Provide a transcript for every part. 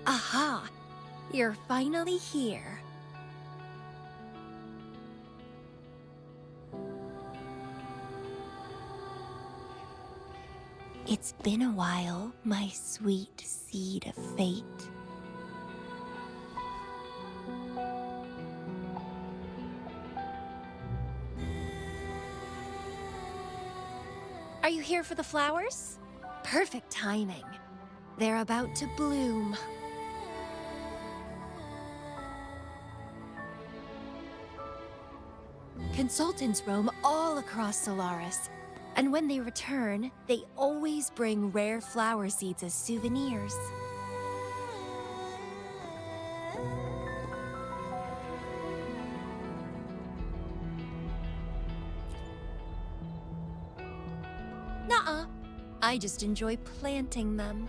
Aha! You're finally here. It's been a while, my sweet seed of fate. Are you here for the flowers? Perfect timing. They're about to bloom. Consultants roam all across Solaris, and when they return, they always bring rare flower seeds as souvenirs. Nuh-uh. I just enjoy planting them.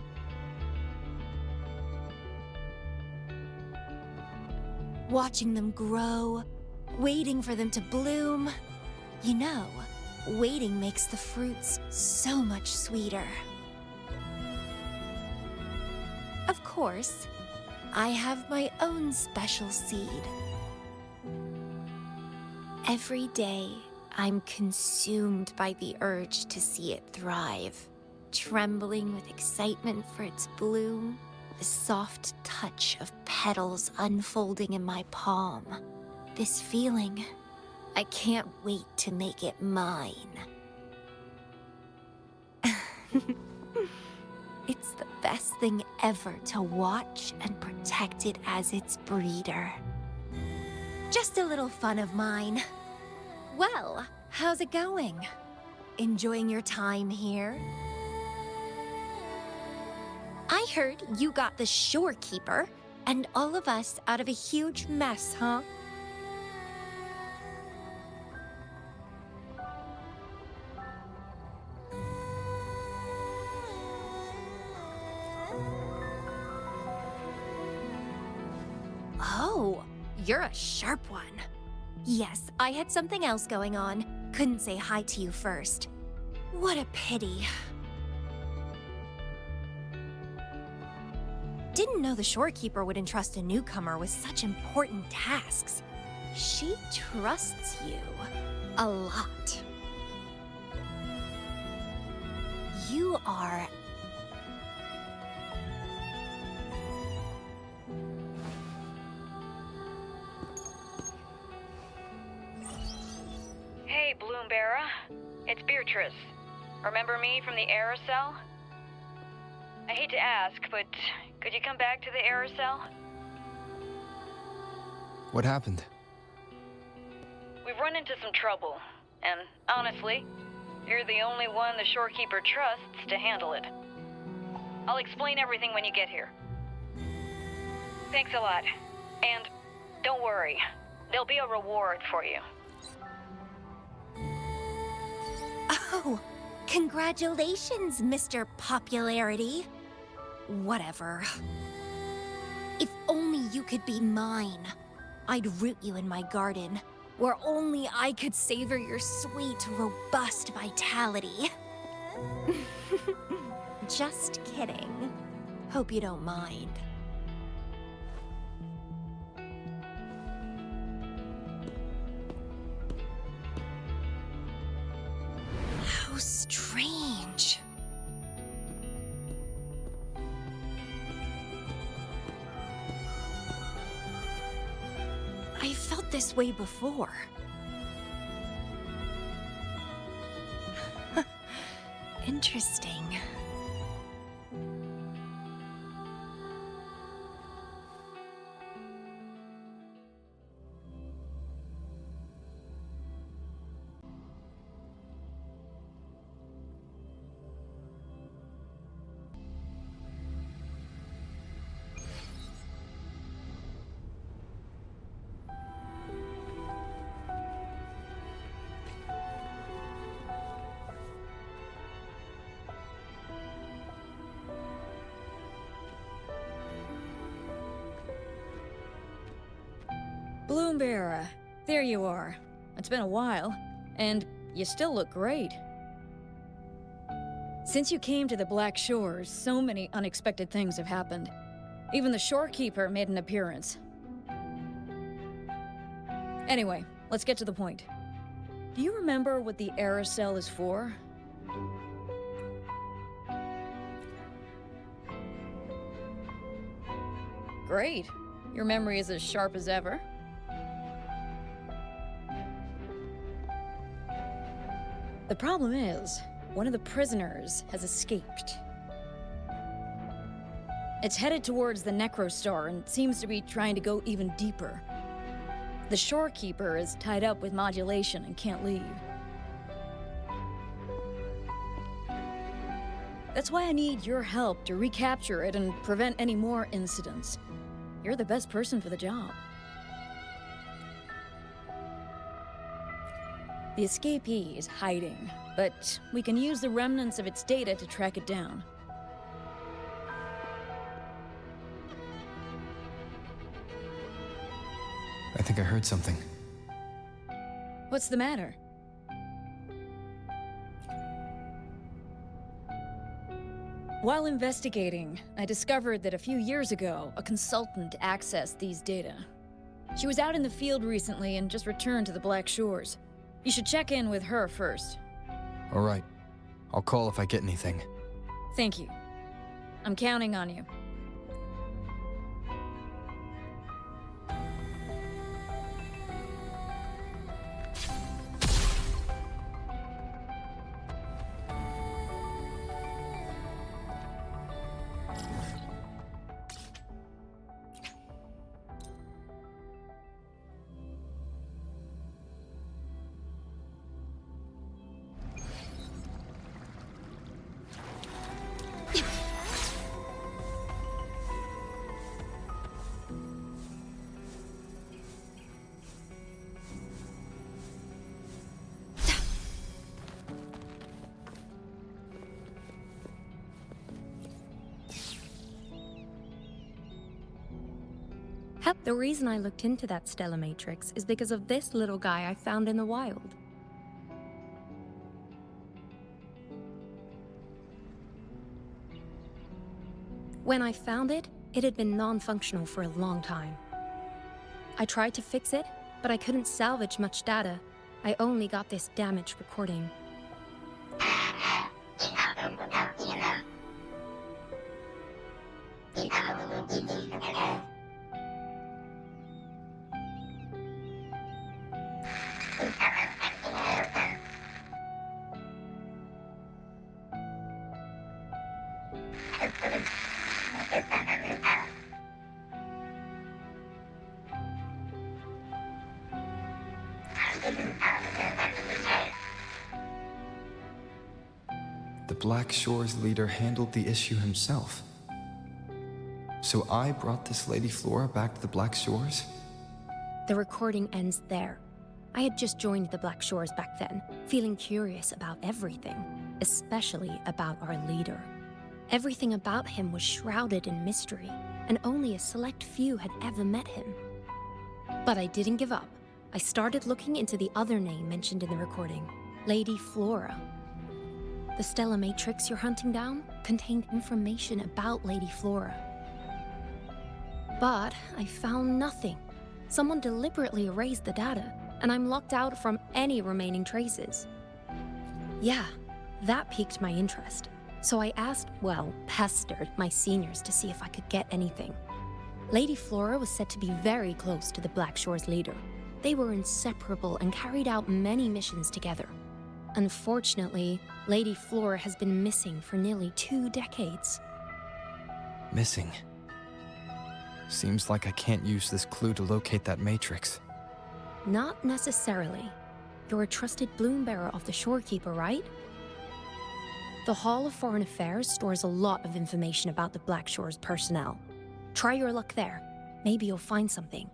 Watching them grow, waiting for them to bloom. You know, waiting makes the fruits so much sweeter. Of course, I have my own special seed. Every day, I'm consumed by the urge to see it thrive, trembling with excitement for its bloom, the soft touch of petals unfolding in my palm. This feeling, I can't wait to make it mine. It's the best thing ever to watch and protect it as its breeder. Just a little fun of mine. Well, how's it going? Enjoying your time here? I heard you got the shorekeeper and all of us out of a huge mess, huh? Oh, you're a sharp one. Yes, I had something else going on. Couldn't say hi to you first. What a pity. Didn't know the shorekeeper would entrust a newcomer with such important tasks. She trusts you a lot. You are... Hey, Bloomberra. It's Beatrice. Remember me from the aerosol? I hate to ask, but could you come back to the aerosol? What happened? We've run into some trouble, and honestly, you're the only one the shorekeeper trusts to handle it. I'll explain everything when you get here. Thanks a lot. And don't worry, there'll be a reward for you. Oh, congratulations, Mr. Popularity. Whatever. If only you could be mine. I'd root you in my garden, where only I could savor your sweet, robust vitality. Just kidding. Hope you don't mind. How strange. I felt this way before. Interesting. Bloombearer, there you are. It's been a while, and you still look great. Since you came to the Black Shores, so many unexpected things have happened. Even the shorekeeper made an appearance. Anyway, let's get to the point. Do you remember what the Aerocell is for? Great. Your memory is as sharp as ever. The problem is, one of the prisoners has escaped. It's headed towards the Necrostar and seems to be trying to go even deeper. The shorekeeper is tied up with modulation and can't leave. That's why I need your help to recapture it and prevent any more incidents. You're the best person for the job. The escapee is hiding, but we can use the remnants of its data to track it down. I think I heard something. What's the matter? While investigating, I discovered that a few years ago, a consultant accessed these data. She was out in the field recently and just returned to the Black Shores. You should check in with her first. All right. I'll call if I get anything. Thank you. I'm counting on you. The reason I looked into that Stellar Matrix is because of this little guy I found in the wild. When I found it, it had been non-functional for a long time. I tried to fix it, but I couldn't salvage much data. I only got this damaged recording. the Black Shores leader handled the issue himself. So I brought this Lady Flora back to the Black Shores? The recording ends there. I had just joined the Black Shores back then, feeling curious about everything, especially about our leader. Everything about him was shrouded in mystery, and only a select few had ever met him. But I didn't give up. I started looking into the other name mentioned in the recording, Lady Flora. The Stella Matrix you're hunting down contained information about Lady Flora. But I found nothing. Someone deliberately erased the data, and I'm locked out from any remaining traces. Yeah, that piqued my interest. So I asked, pestered my seniors to see if I could get anything. Lady Flora was said to be very close to the Black Shores leader. They were inseparable and carried out many missions together. Unfortunately, Lady Flora has been missing for nearly 2 decades. Missing. Seems like I can't use this clue to locate that matrix. Not necessarily. You're a trusted bloom bearer of the Shorekeeper, right? The Hall of Foreign Affairs stores a lot of information about the Black Shores personnel. Try your luck there. Maybe you'll find something.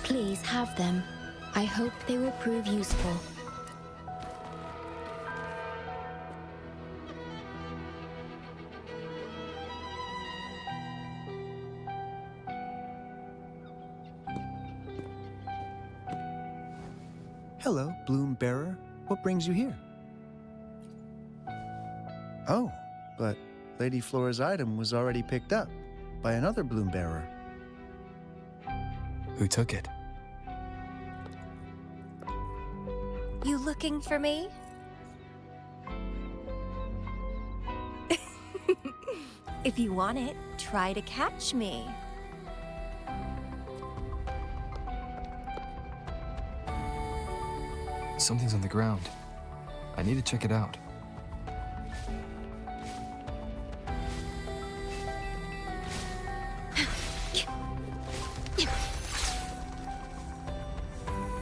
Please have them. I hope they will prove useful. Hello, Bloom Bearer. What brings you here? Oh, but Lady Flora's item was already picked up by another Bloom Bearer. Who took it? You looking for me? If you want it, try to catch me. Something's on the ground. I need to check it out.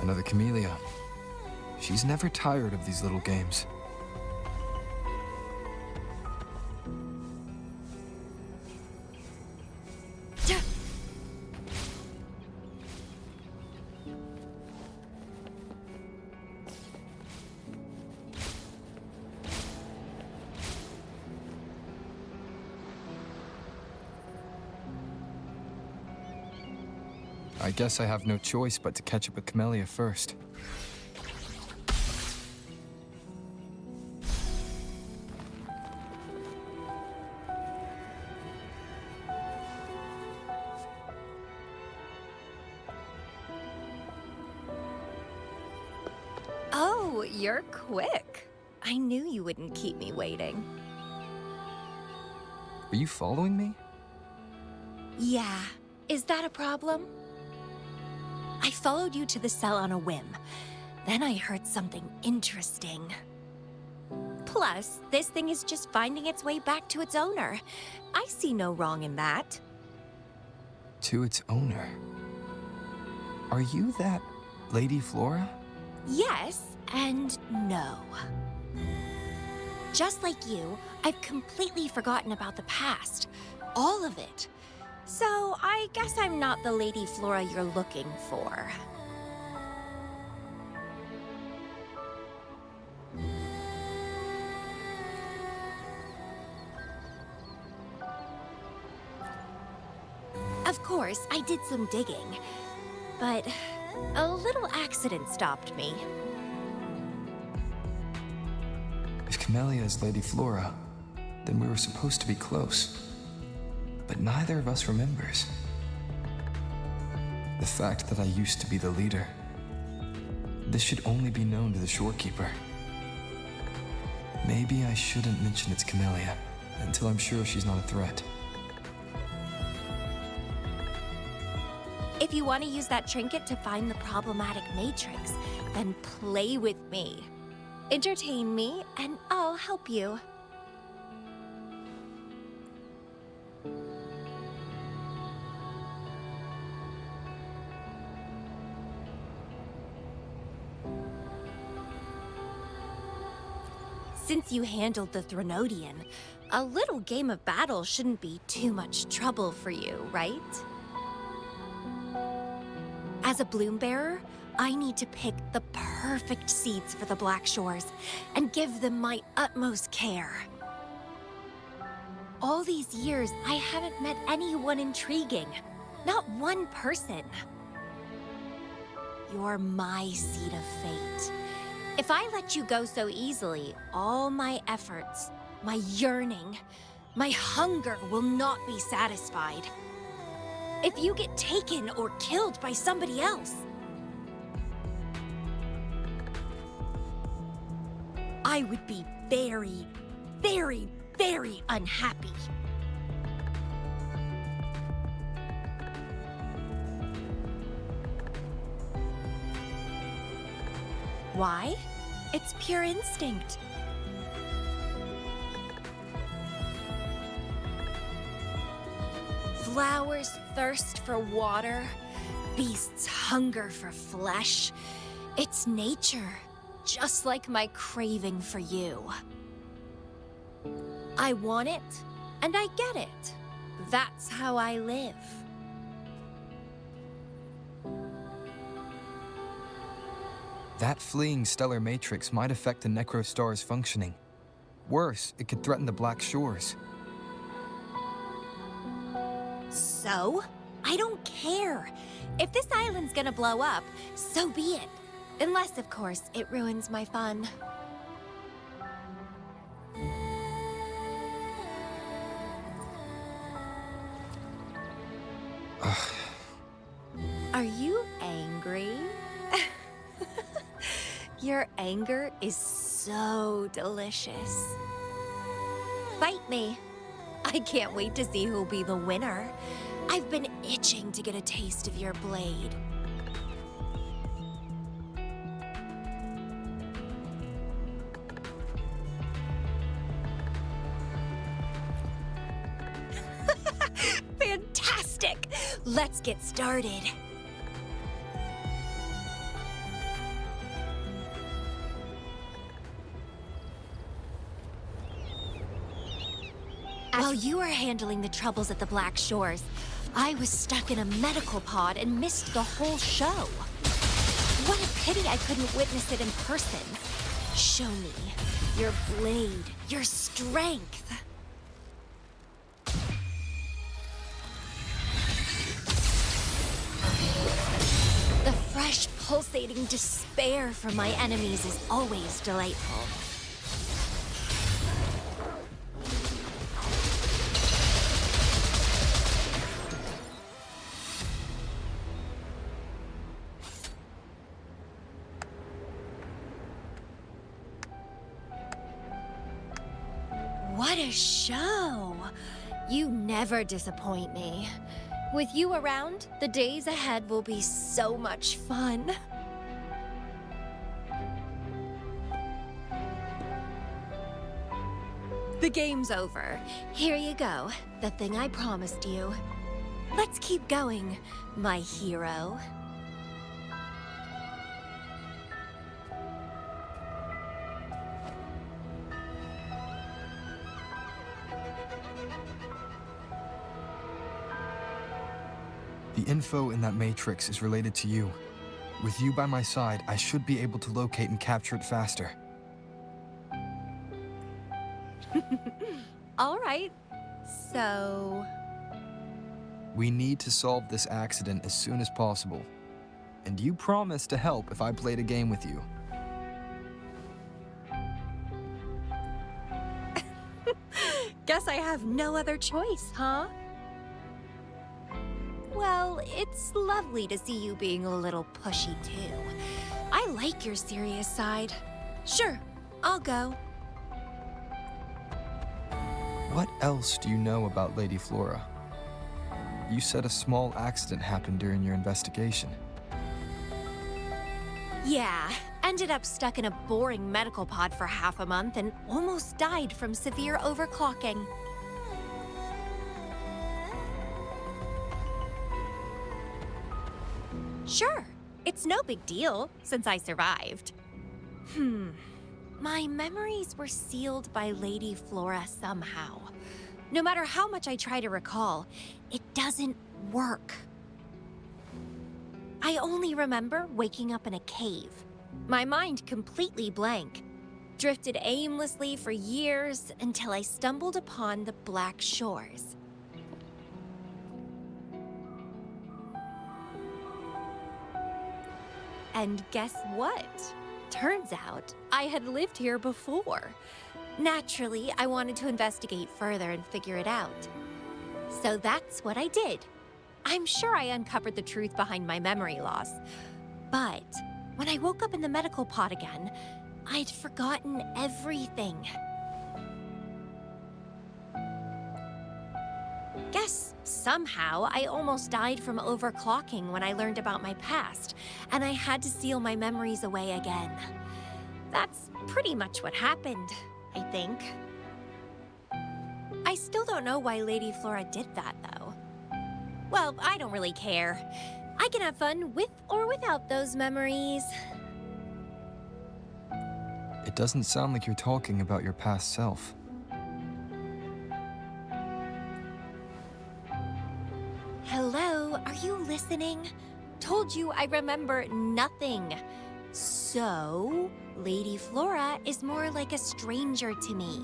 Another Camellya. She's never tired of these little games. I guess I have no choice but to catch up with Camellya first. Oh, you're quick. I knew you wouldn't keep me waiting. Are you following me? Yeah. Is that a problem? I followed you to the cell on a whim. Then I heard something interesting. Plus, this thing is just finding its way back to its owner. I see no wrong in that. To its owner? Are you that Lady Flora? Yes and no. Just like you, I've completely forgotten about the past. All of it. So, I guess I'm not the Lady Flora you're looking for. Of course, I did some digging. But A little accident stopped me. If Camellya is Lady Flora, then we were supposed to be close. But neither of us remembers. The fact that I used to be the leader. This should only be known to the shorekeeper. Maybe I shouldn't mention it's Camellya until I'm sure she's not a threat. If you want to use that trinket to find the problematic matrix, then play with me. Entertain me, and I'll help you. Since you handled the Threnodian, a little game of battle shouldn't be too much trouble for you, right? As a bloom bearer, I need to pick the perfect seeds for the Black Shores and give them my utmost care. All these years, I haven't met anyone intriguing. Not one person. You're my seed of fate. If I let you go so easily, all my efforts, my yearning, my hunger will not be satisfied. If you get taken or killed by somebody else, I would be very, very, very unhappy. Why? It's pure instinct. Flowers thirst for water, beasts hunger for flesh. It's nature, just like my craving for you. I want it, and I get it. That's how I live. That fleeing stellar matrix might affect the Necrostar's functioning. Worse, it could threaten the Black Shores. So? I don't care. If this island's gonna blow up, so be it. Unless, of course, it ruins my fun. Are you angry? Your anger is so delicious. Fight me. I can't wait to see who'll be the winner. I've been itching to get a taste of your blade. Fantastic! Let's get started. While you were handling the troubles at the Black Shores, I was stuck in a medical pod and missed the whole show. What a pity I couldn't witness it in person. Show me your blade, your strength. The fresh, pulsating despair from my enemies is always delightful. What a show! You never disappoint me. With you around, the days ahead will be so much fun. The game's over. Here you go, the thing I promised you. Let's keep going, my hero. The info in that matrix is related to you. With you by my side, I should be able to locate and capture it faster. All right, so... We need to solve this accident as soon as possible. And you promised to help if I played a game with you. Guess I have no other choice, huh? Well, it's lovely to see you being a little pushy, too. I like your serious side. Sure, I'll go. What else do you know about Lady Flora? You said a small accident happened during your investigation. Yeah, ended up stuck in a boring medical pod for half a month and almost died from severe overclocking. Sure, it's no big deal since I survived. My memories were sealed by Lady Flora somehow. No matter how much I try to recall, it doesn't work. I only remember waking up in a cave, my mind completely blank, drifted aimlessly for years until I stumbled upon the Black Shores. And guess what? Turns out I had lived here before. Naturally, I wanted to investigate further and figure it out. So that's what I did. I'm sure I uncovered the truth behind my memory loss. But when I woke up in the medical pod again, I'd forgotten everything. Guess somehow I almost died from overclocking when I learned about my past, and I had to seal my memories away again. That's pretty much what happened, I think. I still don't know why Lady Flora did that, though. Well, I don't really care. I can have fun with or without those memories. It doesn't sound like you're talking about your past self. Hello, are you listening? Told you I remember nothing. So, Lady Flora is more like a stranger to me.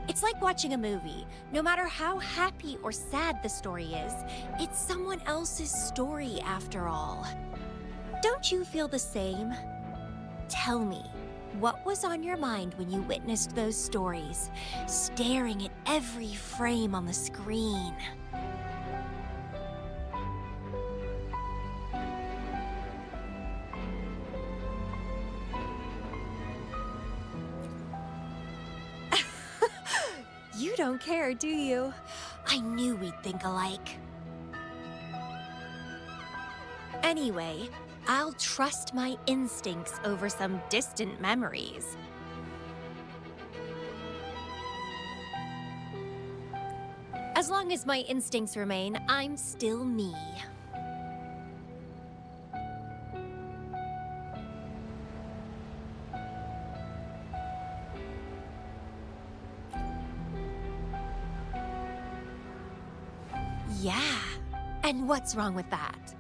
It's like watching a movie. No matter how happy or sad the story is, it's someone else's story after all. Don't you feel the same? Tell me, what was on your mind when you witnessed those stories, staring at every frame on the screen? You don't care, do you? I knew we'd think alike. Anyway, I'll trust my instincts over some distant memories. As long as my instincts remain, I'm still me. Yeah, and what's wrong with that?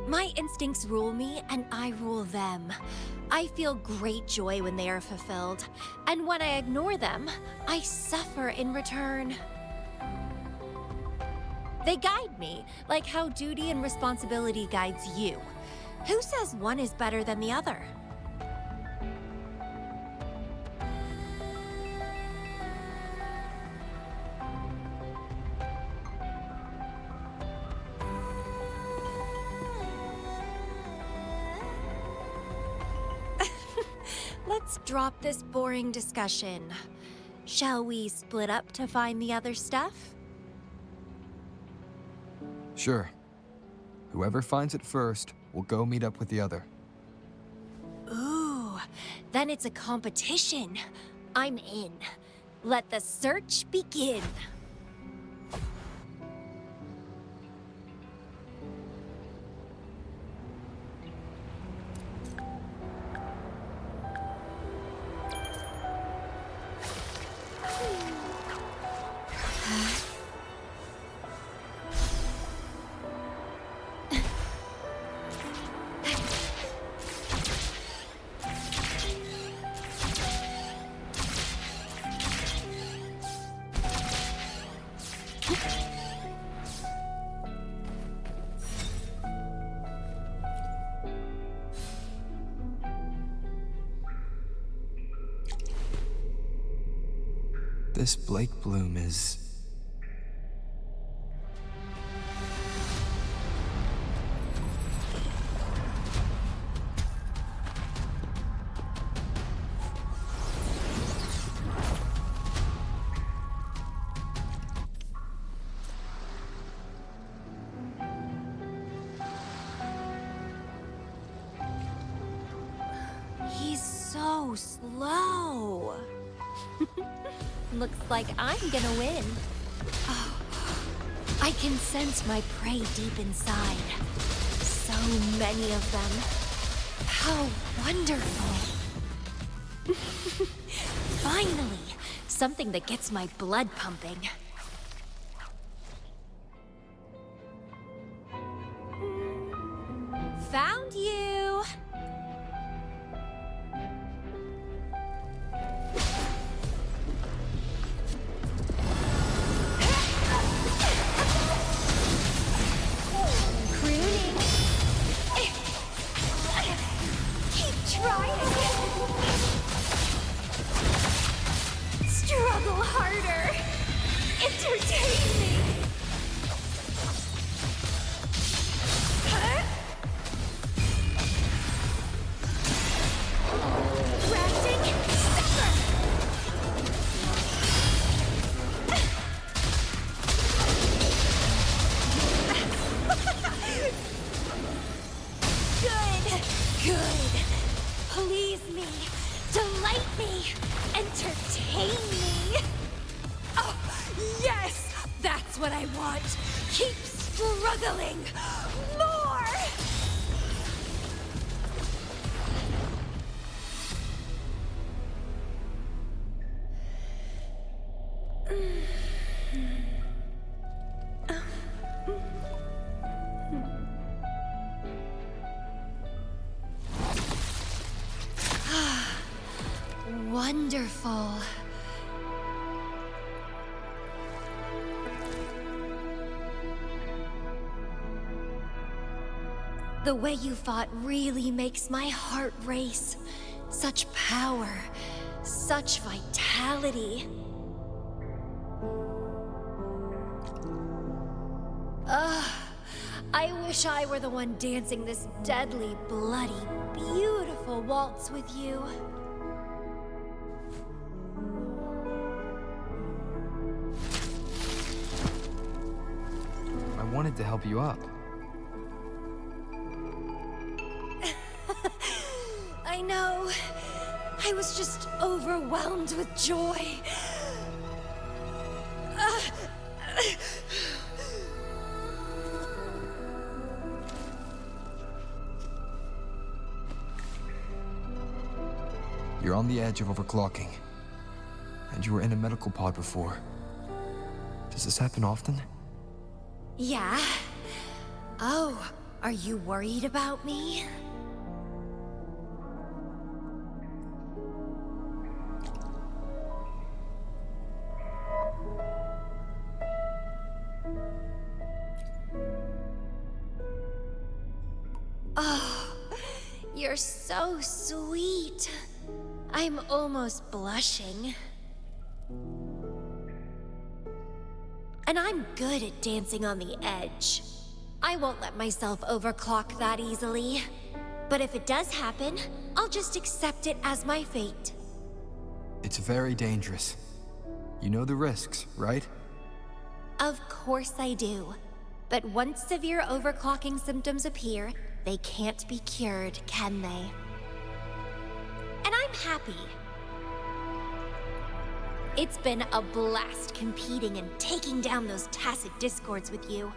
My instincts rule me, and I rule them. I feel great joy when they are fulfilled, and when I ignore them, I suffer in return. They guide me, like how duty and responsibility guides you. Who says one is better than the other? Let's drop this boring discussion. Shall we split up to find the other stuff? Sure. Whoever finds it first will go meet up with the other. Ooh, then it's a competition. I'm in. Let the search begin. this Blake Bloom is... He's so slow. Looks like I'm gonna win. Oh, I can sense my prey deep inside. So many of them. How wonderful. Finally, something that gets my blood pumping. Found you! Crooning. Keep trying. Struggle harder. Entertain me. Grafting sucker. Good. Please me. Delight me. Entertain me. Oh, yes! That's what I want. Keep struggling. More! Wonderful. The way you fought really makes my heart race. Such power, such vitality. I wish I were the one dancing this deadly, bloody, beautiful waltz with you. I wanted to help you up. I know. I was just overwhelmed with joy. You're on the edge of overclocking. And you were in a medical pod before. Does this happen often? Yeah. Oh, are you worried about me? Oh, you're so sweet. I'm almost blushing. And I'm good at dancing on the edge. I won't let myself overclock that easily. But if it does happen, I'll just accept it as my fate. It's very dangerous. You know the risks, right? Of course I do. But once severe overclocking symptoms appear, they can't be cured, can they? And I'm happy. It's been a blast competing and taking down those tacit discords with you.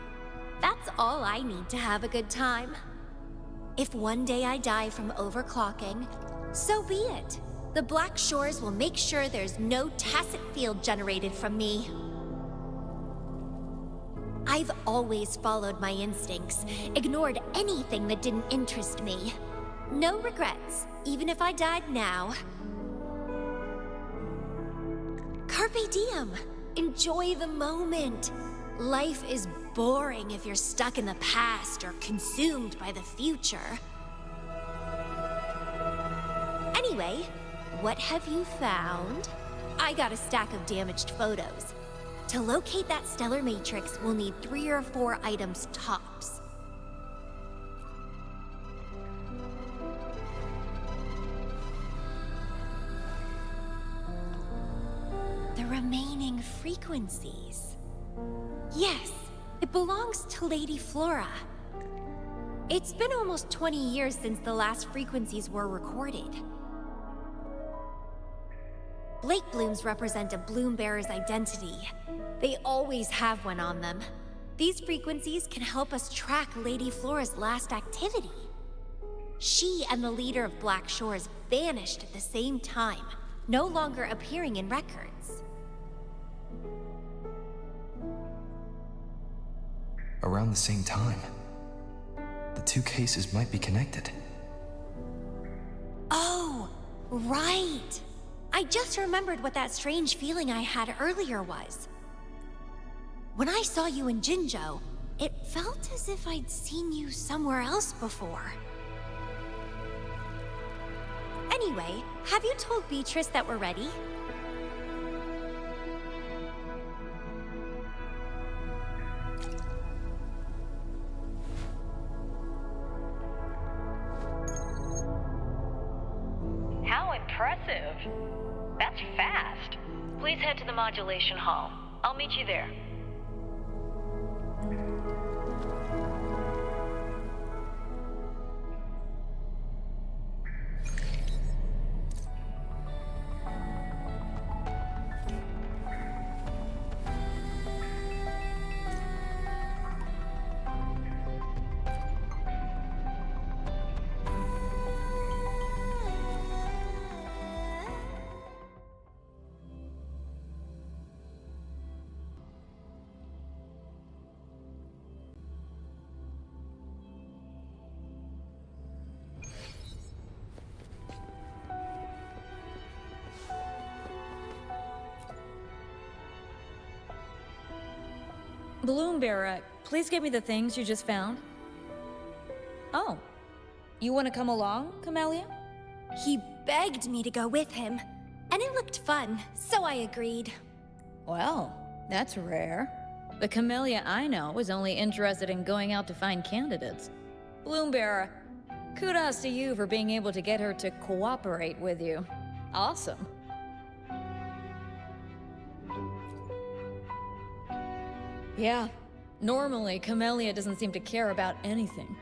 That's all I need to have a good time. If one day I die from overclocking, so be it. The Black Shores will make sure there's no tacit field generated from me. I've always followed my instincts, ignored anything that didn't interest me. No regrets, even if I died now. Carpe diem. Enjoy the moment. Life is boring if you're stuck in the past or consumed by the future. Anyway, what have you found? I got a stack of damaged photos. To locate that stellar matrix, we'll need 3 or 4 items tops. The remaining frequencies. Yes, it belongs to Lady Flora. It's been almost 20 years since the last frequencies were recorded. Lake blooms represent a bloom bearer's identity. They always have one on them. These frequencies can help us track Lady Flora's last activity. She and the leader of Black Shores vanished at the same time, no longer appearing in records. Around the same time. The two cases might be connected. Oh, right! I just remembered what that strange feeling I had earlier was. When I saw you in Jinzhou, it felt as if I'd seen you somewhere else before. Anyway, have you told Beatrice that we're ready? How impressive. That's fast. Please head to the modulation hall. I'll meet you there. Bloom Bearer, please give me the things you just found. Oh, you want to come along, Camellya? He begged me to go with him, and it looked fun, so I agreed. Well, that's rare. The Camellya I know is only interested in going out to find candidates. Bloom Bearer, kudos to you for being able to get her to cooperate with you. Awesome. Yeah, normally Camellya doesn't seem to care about anything.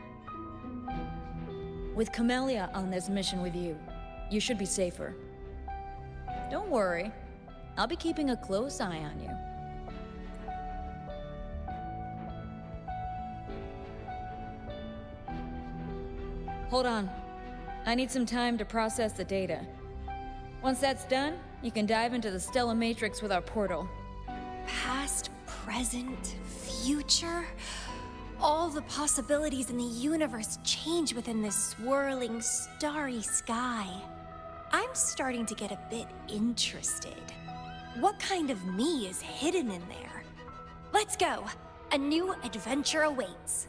With Camellya on this mission with you, you should be safer. Don't worry, I'll be keeping a close eye on you. Hold on. I need some time to process the data. Once that's done, you can dive into the Stellar Matrix with our portal. Past, present, future. All the possibilities in the universe change within this swirling, starry sky. I'm starting to get a bit interested. What kind of me is hidden in there? Let's go. A new adventure awaits.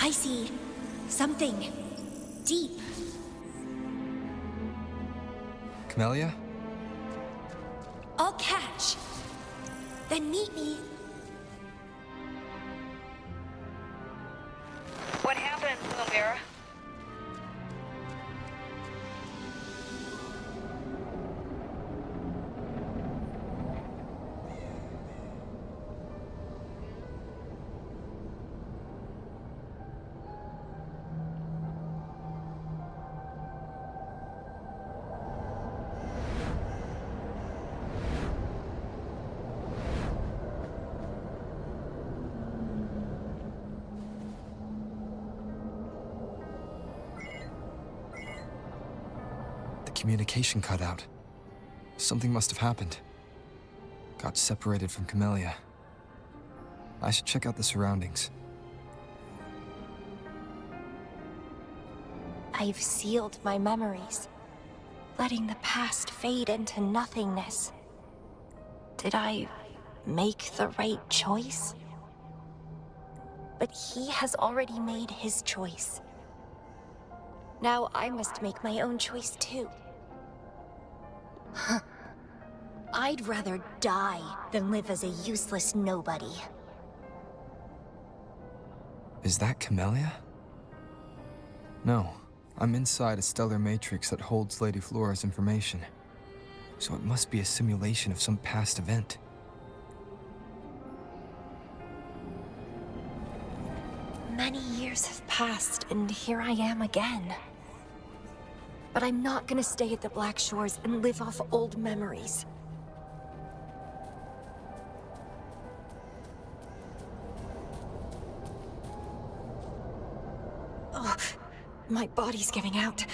I see something deep. Camellya? I'll catch. Then meet me. What happened, Camellya? Communication cut out. Something must have happened. Got separated from Camellya. I should check out the surroundings. I've sealed my memories, letting the past fade into nothingness. Did I make the right choice? But he has already made his choice. Now I must make my own choice too. I'd rather die than live as a useless nobody. Is that Camellya? No, I'm inside a stellar matrix that holds Lady Flora's information. So it must be a simulation of some past event. Many years have passed, and here I am again. But I'm not gonna stay at the Black Shores and live off old memories. Oh, my body's giving out.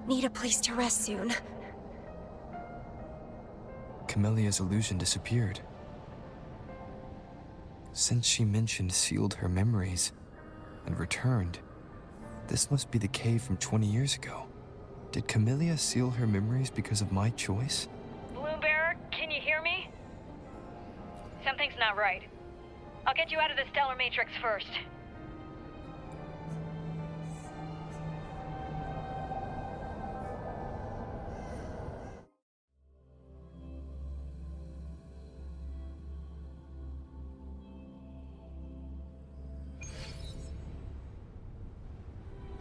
Need a place to rest soon. Camellya's illusion disappeared. Since she mentioned sealed her memories and returned, this must be the cave from 20 years ago. Did Camellya seal her memories because of my choice? Bloombearer, can you hear me? Something's not right. I'll get you out of the stellar matrix first.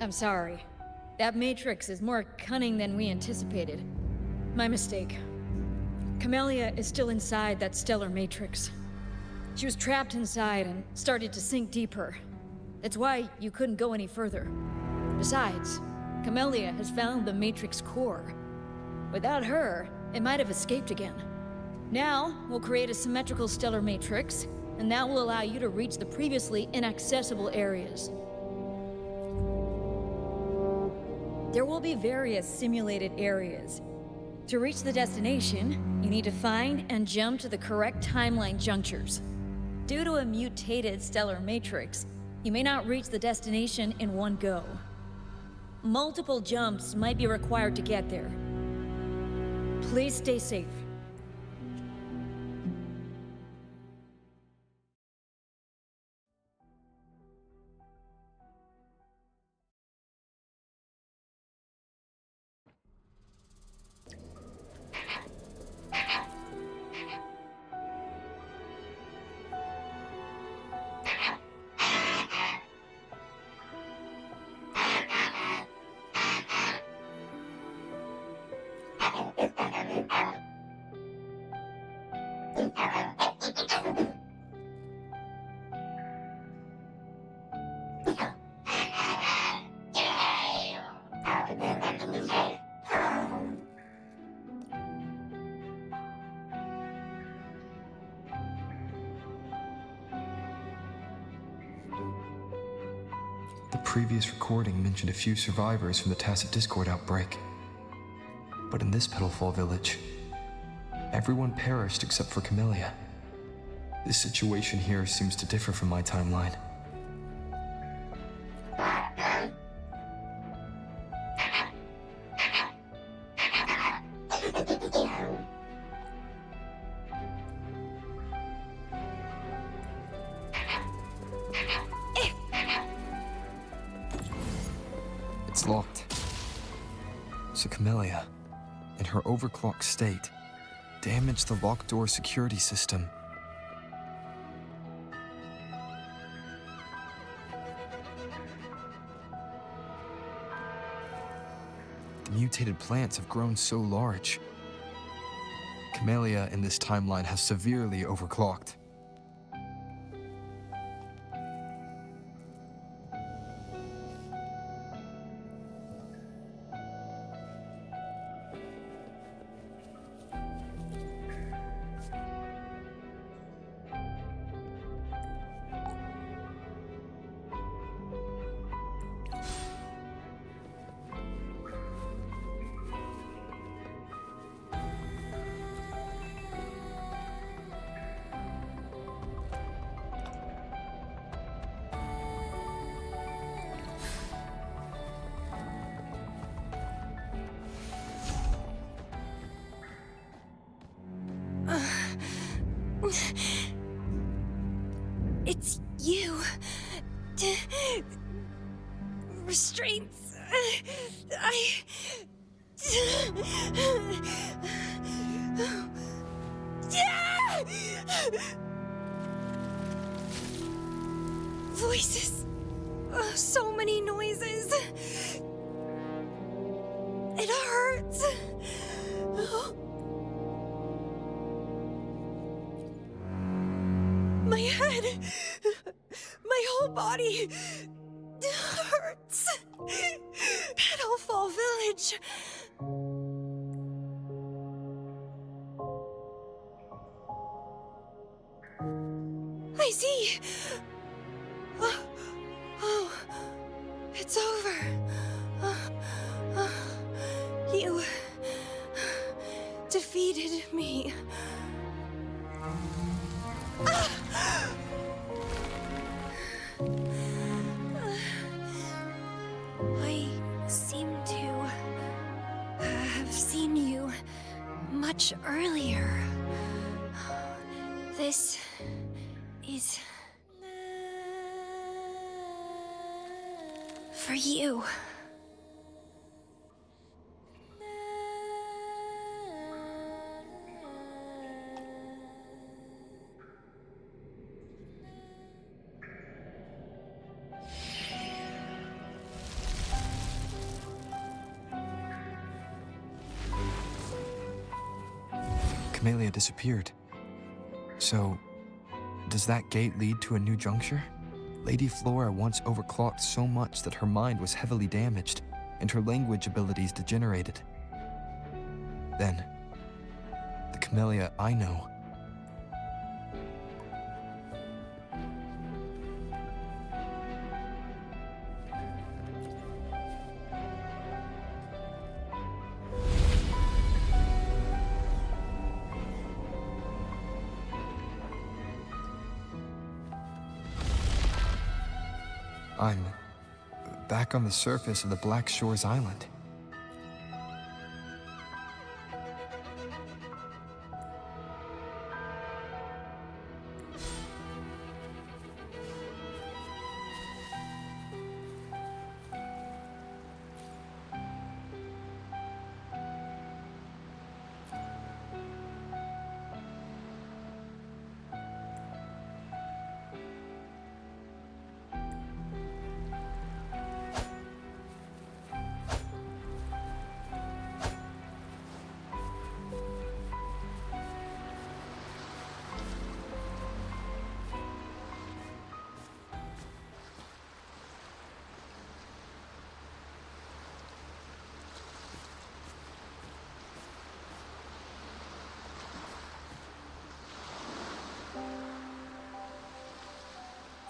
I'm sorry. That matrix is more cunning than we anticipated. My mistake. Camellya is still inside that stellar matrix. She was trapped inside and started to sink deeper. That's why you couldn't go any further. Besides, Camellya has found the matrix core. Without her, it might have escaped again. Now, we'll create a symmetrical stellar matrix, and that will allow you to reach the previously inaccessible areas. There will be various simulated areas. To reach the destination, you need to find and jump to the correct timeline junctures. Due to a mutated stellar matrix, you may not reach the destination in one go. Multiple jumps might be required to get there. Please stay safe. The previous recording mentioned a few survivors from the Tacit Discord outbreak. But in this Petalfall village, everyone perished except for Camellya. This situation here seems to differ from my timeline. It's locked. So Camellya, in her overclocked state, damaged the locked door security system. The mutated plants have grown so large. Camellya in this timeline has severely overclocked. It's you. Restraints. Voices. So many noises. It hurts. My head. My whole body hurts. Petalfall Village. I see. Oh, it's over. You defeated me. I seem to have seen you much earlier. This is for you. Camellya disappeared. So, does that gate lead to a new juncture? Lady Flora once overclocked so much that her mind was heavily damaged, and her language abilities degenerated. Then, the Camellya I know. I'm back on the surface of the Black Shores Island.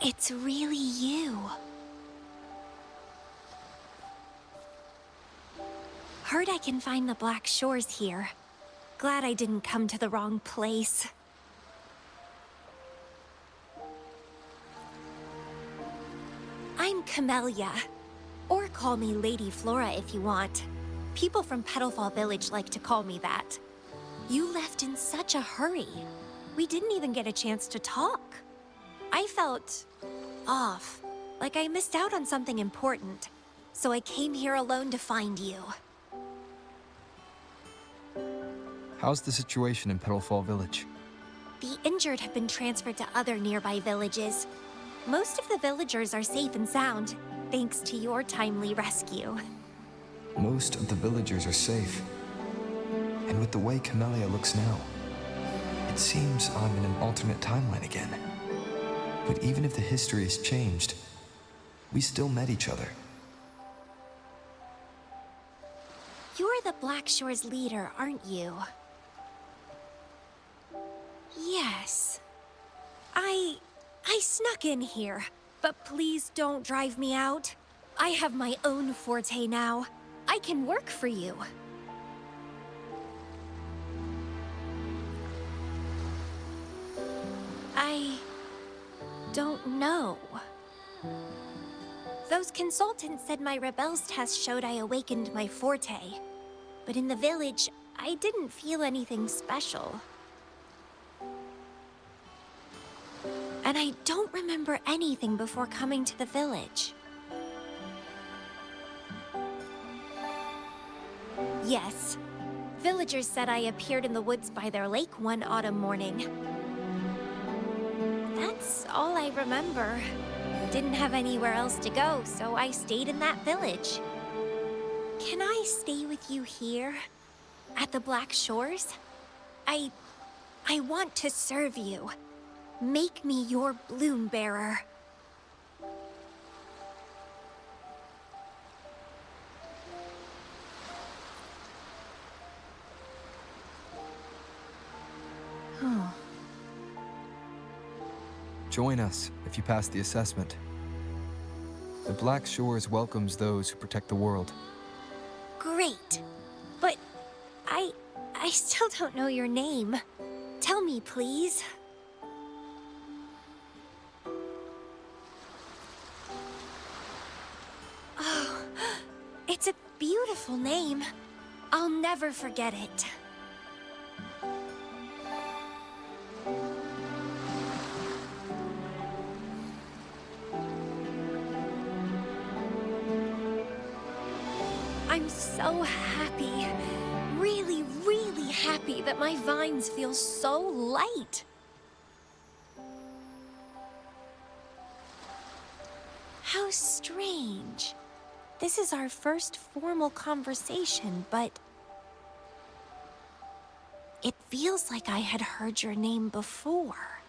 It's really you. Heard I can find the Black Shores here. Glad I didn't come to the wrong place. I'm Camellya. Or call me Lady Flora if you want. People from Petalfall Village like to call me that. You left in such a hurry. We didn't even get a chance to talk. I felt off, like I missed out on something important. So I came here alone to find you. How's the situation in Petalfall Village? The injured have been transferred to other nearby villages. Most of the villagers are safe and sound, thanks to your timely rescue. Most of the villagers are safe. And with the way Camellya looks now, it seems I'm in an alternate timeline again. But even if the history has changed, we still met each other. You're the Black Shores leader, aren't you? Yes. I snuck in here, but please don't drive me out. I have my own forte now. I can work for you. I don't know. Those consultants said my rebels test showed I awakened my forte. But in the village, I didn't feel anything special. And I don't remember anything before coming to the village. Yes, villagers said I appeared in the woods by their lake one autumn morning. That's all I remember. Didn't have anywhere else to go, so I stayed in that village. Can I stay with you here? At the Black Shores? I want to serve you. Make me your bloom bearer. Join us if you pass the assessment. The Black Shores welcomes those who protect the world. Great. But I still don't know your name. Tell me, please. Oh, it's a beautiful name. I'll never forget it. I'm so happy. Really, really happy that my vines feel so light. How strange. This is our first formal conversation, but it feels like I had heard your name before.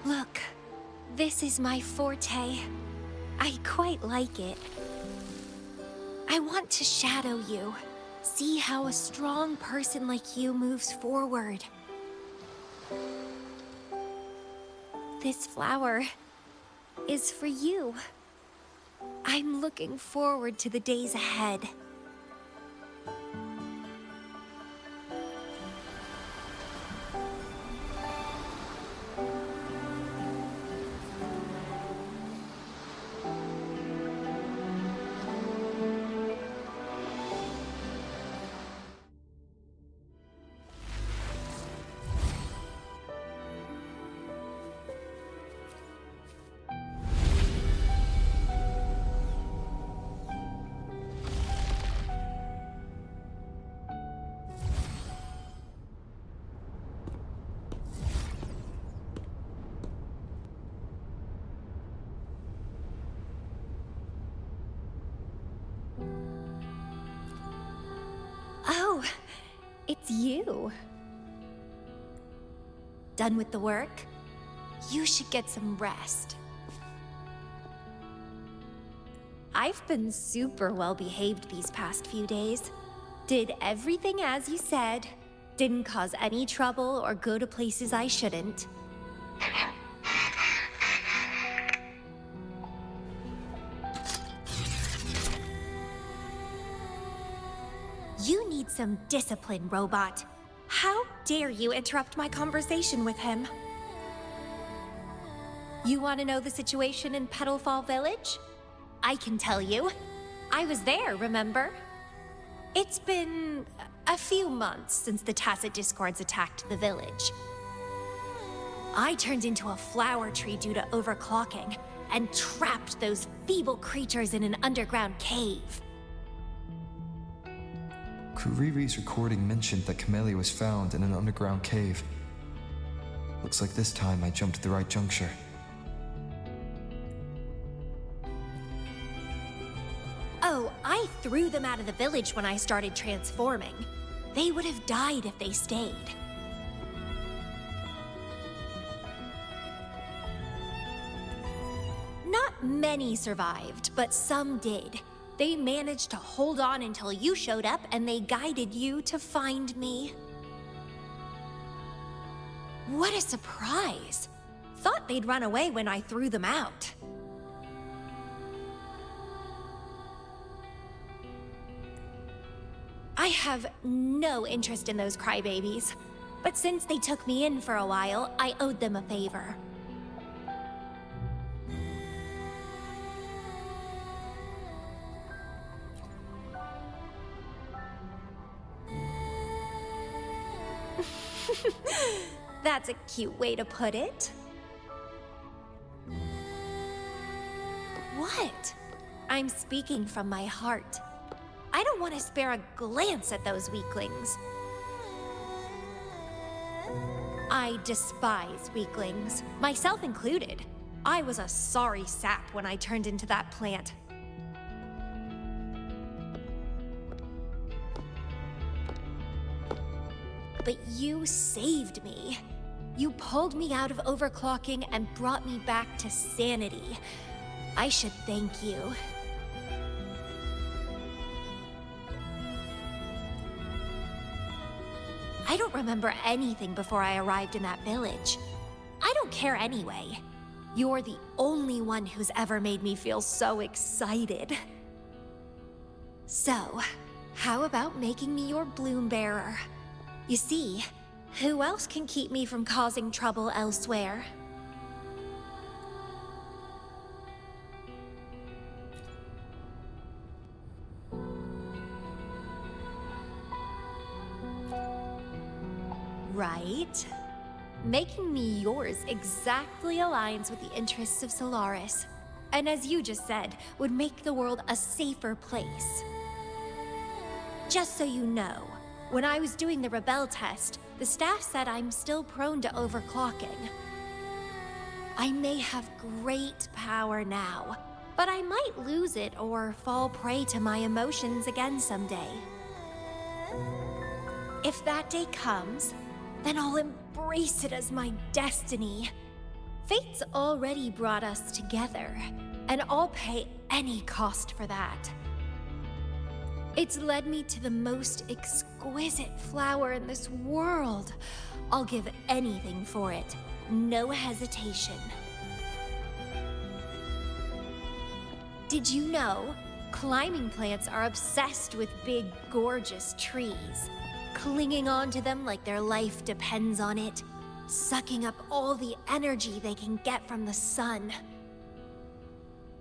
Look, this is my forte. I quite like it. I want to shadow you. See how a strong person like you moves forward. This flower is for you. I'm looking forward to the days ahead. Oh, it's you. Done with the work? You should get some rest. I've been super well behaved these past few days. Did everything as you said. Didn't cause any trouble or go to places I shouldn't. You need some discipline, robot. How dare you interrupt my conversation with him? You want to know the situation in Petalfall Village? I can tell you. I was there, remember? It's been a few months since the Tacit Discords attacked the village. I turned into a flower tree due to overclocking and trapped those feeble creatures in an underground cave. Kuriri's recording mentioned that Camellya was found in an underground cave. Looks like this time I jumped at the right juncture. Oh, I threw them out of the village when I started transforming. They would have died if they stayed. Not many survived, but some did. They managed to hold on until you showed up and they guided you to find me. What a surprise! Thought they'd run away when I threw them out. I have no interest in those crybabies, but since they took me in for a while, I owed them a favor. That's a cute way to put it. What? I'm speaking from my heart. I don't want to spare a glance at those weaklings. I despise weaklings, myself included. I was a sorry sap when I turned into that plant. But you saved me. You pulled me out of overclocking and brought me back to sanity. I should thank you. I don't remember anything before I arrived in that village. I don't care anyway. You're the only one who's ever made me feel so excited. So, how about making me your bloom bearer? You see, who else can keep me from causing trouble elsewhere? Right. Making me yours exactly aligns with the interests of Solaris. And as you just said, would make the world a safer place. Just so you know, when I was doing the Rebel test, the staff said I'm still prone to overclocking. I may have great power now, but I might lose it or fall prey to my emotions again someday. If that day comes, then I'll embrace it as my destiny. Fate's already brought us together, and I'll pay any cost for that. It's led me to the most exquisite flower in this world. I'll give anything for it, no hesitation. Did you know? Climbing plants are obsessed with big, gorgeous trees, clinging onto them like their life depends on it, sucking up all the energy they can get from the sun.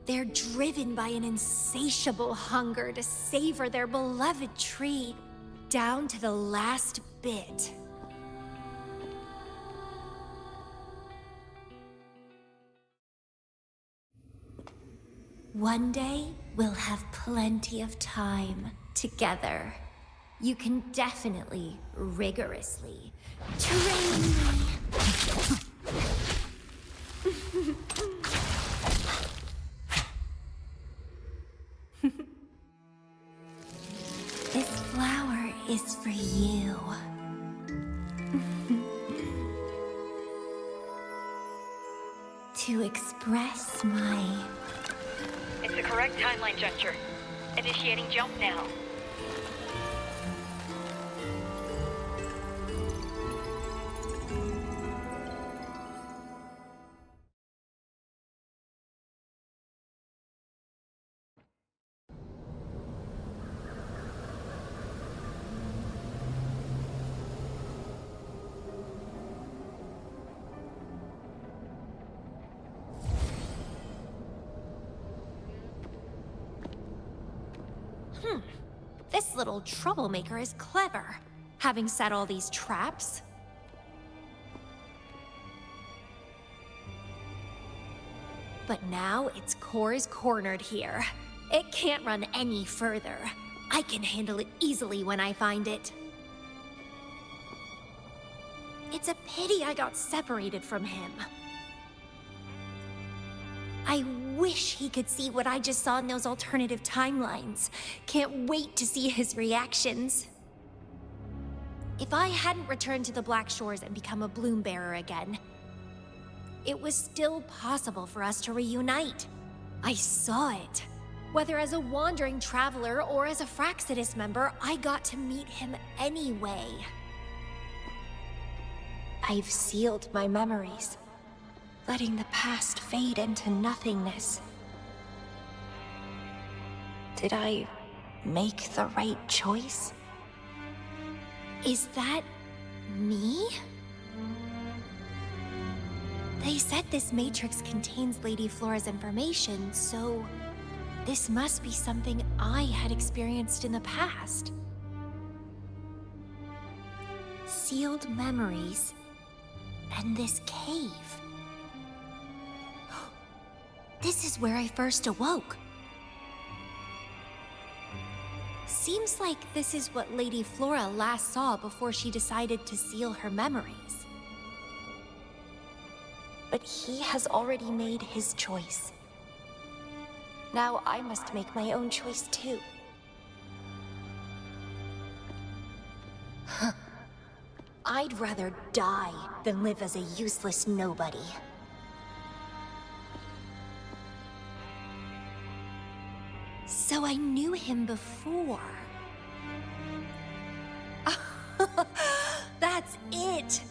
They're driven by an insatiable hunger to savor their beloved tree down to the last bit. One day, we'll have plenty of time together. You can definitely, rigorously train me. This flower is for you. To express my... It's the correct timeline juncture. Initiating jump now. This little troublemaker is clever, having set all these traps. But now its core is cornered here. It can't run any further. I can handle it easily when I find it. It's a pity I got separated from him. I wish he could see what I just saw in those alternative timelines. Can't wait to see his reactions. If I hadn't returned to the Black Shores and become a bloom bearer again, it was still possible for us to reunite. I saw it. Whether as a wandering traveler or as a Fraxidus member, I got to meet him anyway. I've sealed my memories, letting the past fade into nothingness. Did I make the right choice? Is that me? They said this matrix contains Lady Flora's information, so this must be something I had experienced in the past. sealed memories, and this cave. This is where I first awoke. Seems like this is what Lady Flora last saw before she decided to seal her memories. But he has already made his choice. Now I must make my own choice too. I'd rather die than live as a useless nobody. So I knew him before. That's it!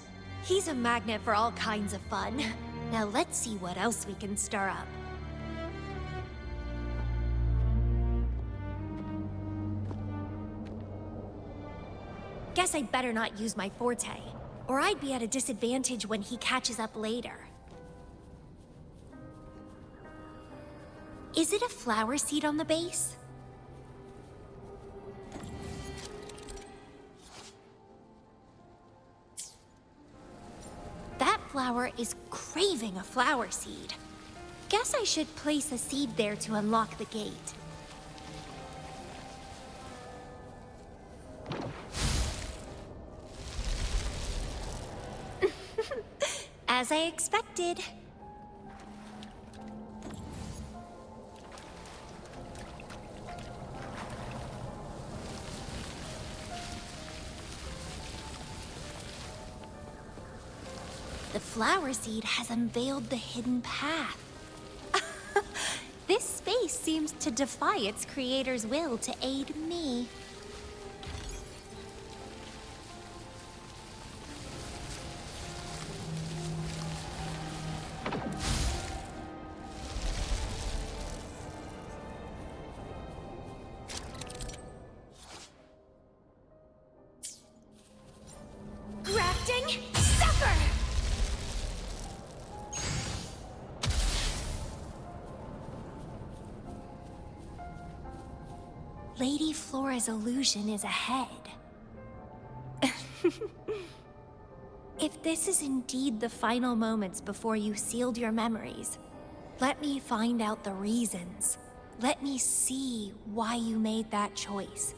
He's a magnet for all kinds of fun. Now let's see what else we can stir up. Guess I'd better not use my forte, or I'd be at a disadvantage when he catches up later. Is it a flower seed on the base? That flower is craving a flower seed. Guess I should place a seed there to unlock the gate. As I expected. The flower seed has unveiled the hidden path. This space seems to defy its creator's will to aid me. Grafting, suffer! Lady Flora's illusion is ahead. If this is indeed the final moments before you sealed your memories, let me find out the reasons. Let me see why you made that choice.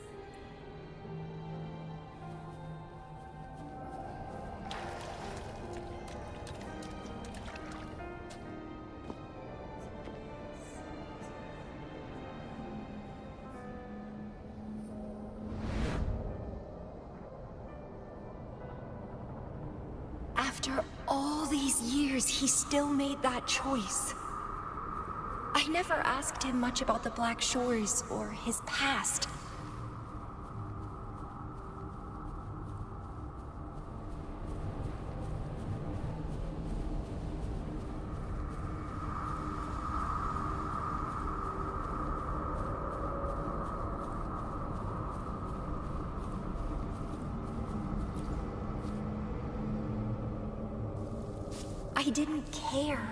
After all these years, he still made that choice. I never asked him much about the Black Shores or his past. I didn't care.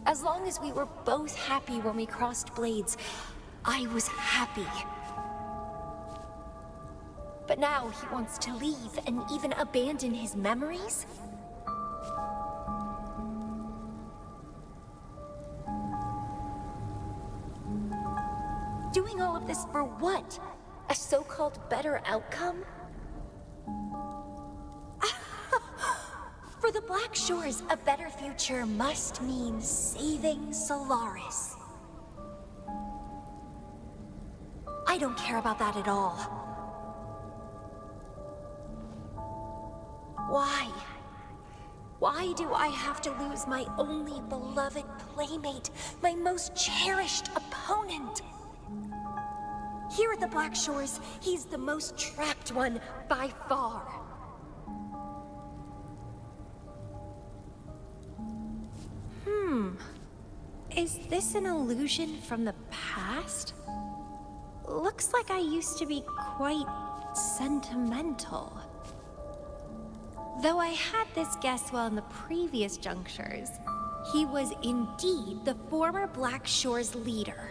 As long as we were both happy when we crossed blades, I was happy. But now he wants to leave and even abandon his memories? Doing all of this for what? A so-called better outcome? For the Black Shores, a better future must mean saving Solaris. I don't care about that at all. Why? Why do I have to lose my only beloved playmate, my most cherished opponent? Here at the Black Shores, he's the most trapped one by far. Is this an illusion from the past? Looks like I used to be quite sentimental. Though I had this guess well in the previous junctures, he was indeed the former Black Shores leader.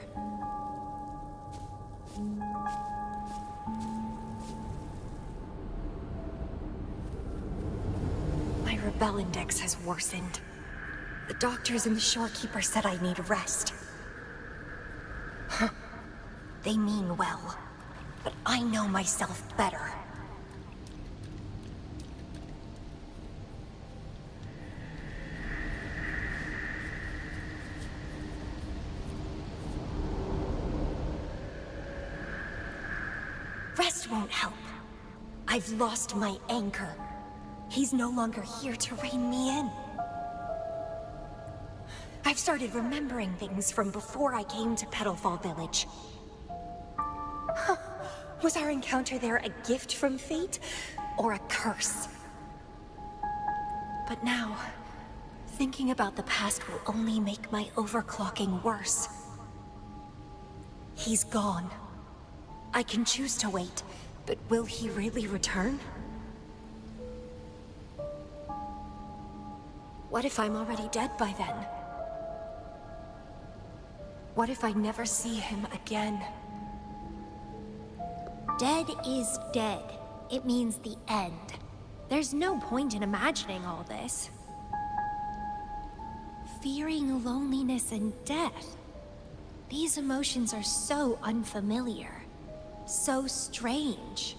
spell index has worsened. The doctors and the shorekeeper said I need rest. Huh. They mean well, but I know myself better. Rest won't help. I've lost my anchor. He's no longer here to rein me in. I've started remembering things from before I came to Petalfall Village. Huh. Was our encounter there a gift from fate, or a curse? But now, thinking about the past will only make my overclocking worse. He's gone. I can choose to wait, but will he really return? What if I'm already dead by then? What if I never see him again? Dead is dead. It means the end. There's no point in imagining all this. Fearing loneliness and death. These emotions are so unfamiliar. So strange.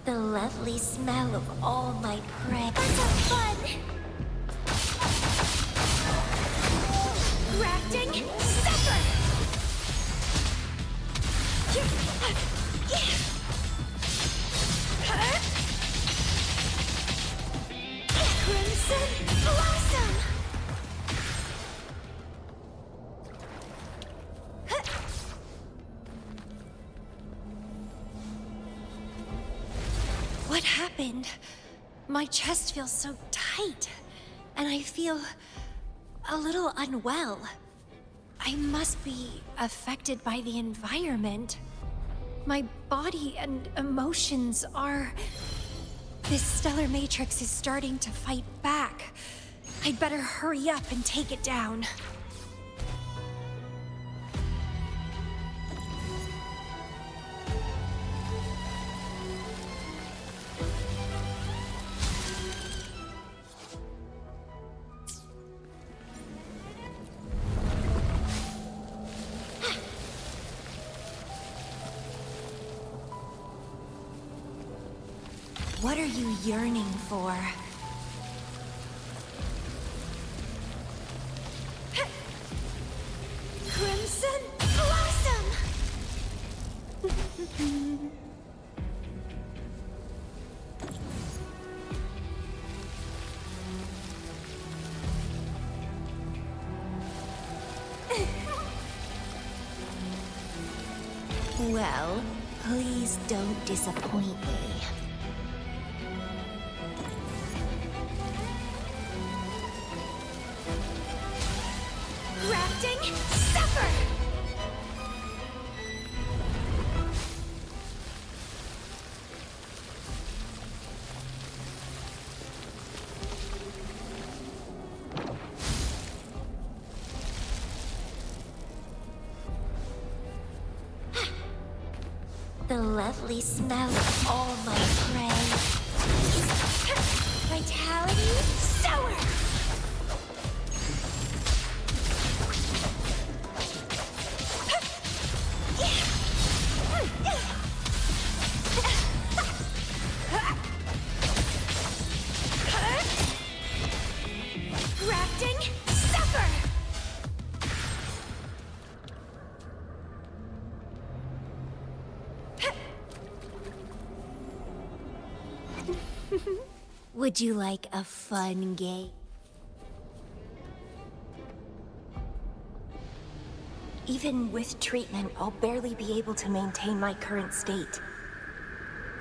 The lovely smell of all my prey. Let's have fun! Grafting, suffer! Crimson Blossom! What happened? My chest feels so tight, and I feel a little unwell. I must be affected by the environment. My body and emotions are... This stellar matrix is starting to fight back. I'd better hurry up and take it down. What are you yearning for? Crimson Blossom! Well, please don't disappoint me. Grafting, suffer! The lovely smell of all my prey. Vitality, sour! Grafting, suffer! Would you like a fun game? Even with treatment, I'll barely be able to maintain my current state.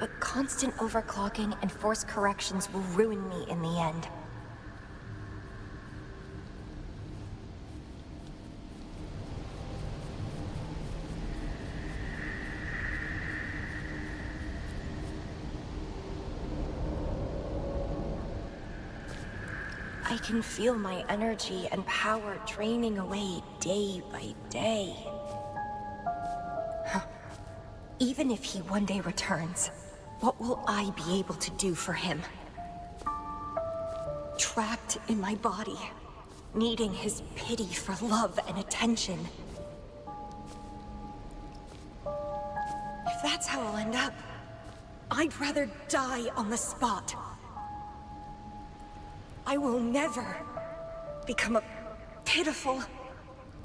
But constant overclocking and forced corrections will ruin me in the end. I can feel my energy and power draining away day by day. Even if he one day returns, what will I be able to do for him? Trapped in my body, needing his pity for love and attention. If that's how I'll end up, I'd rather die on the spot. I will never become a pitiful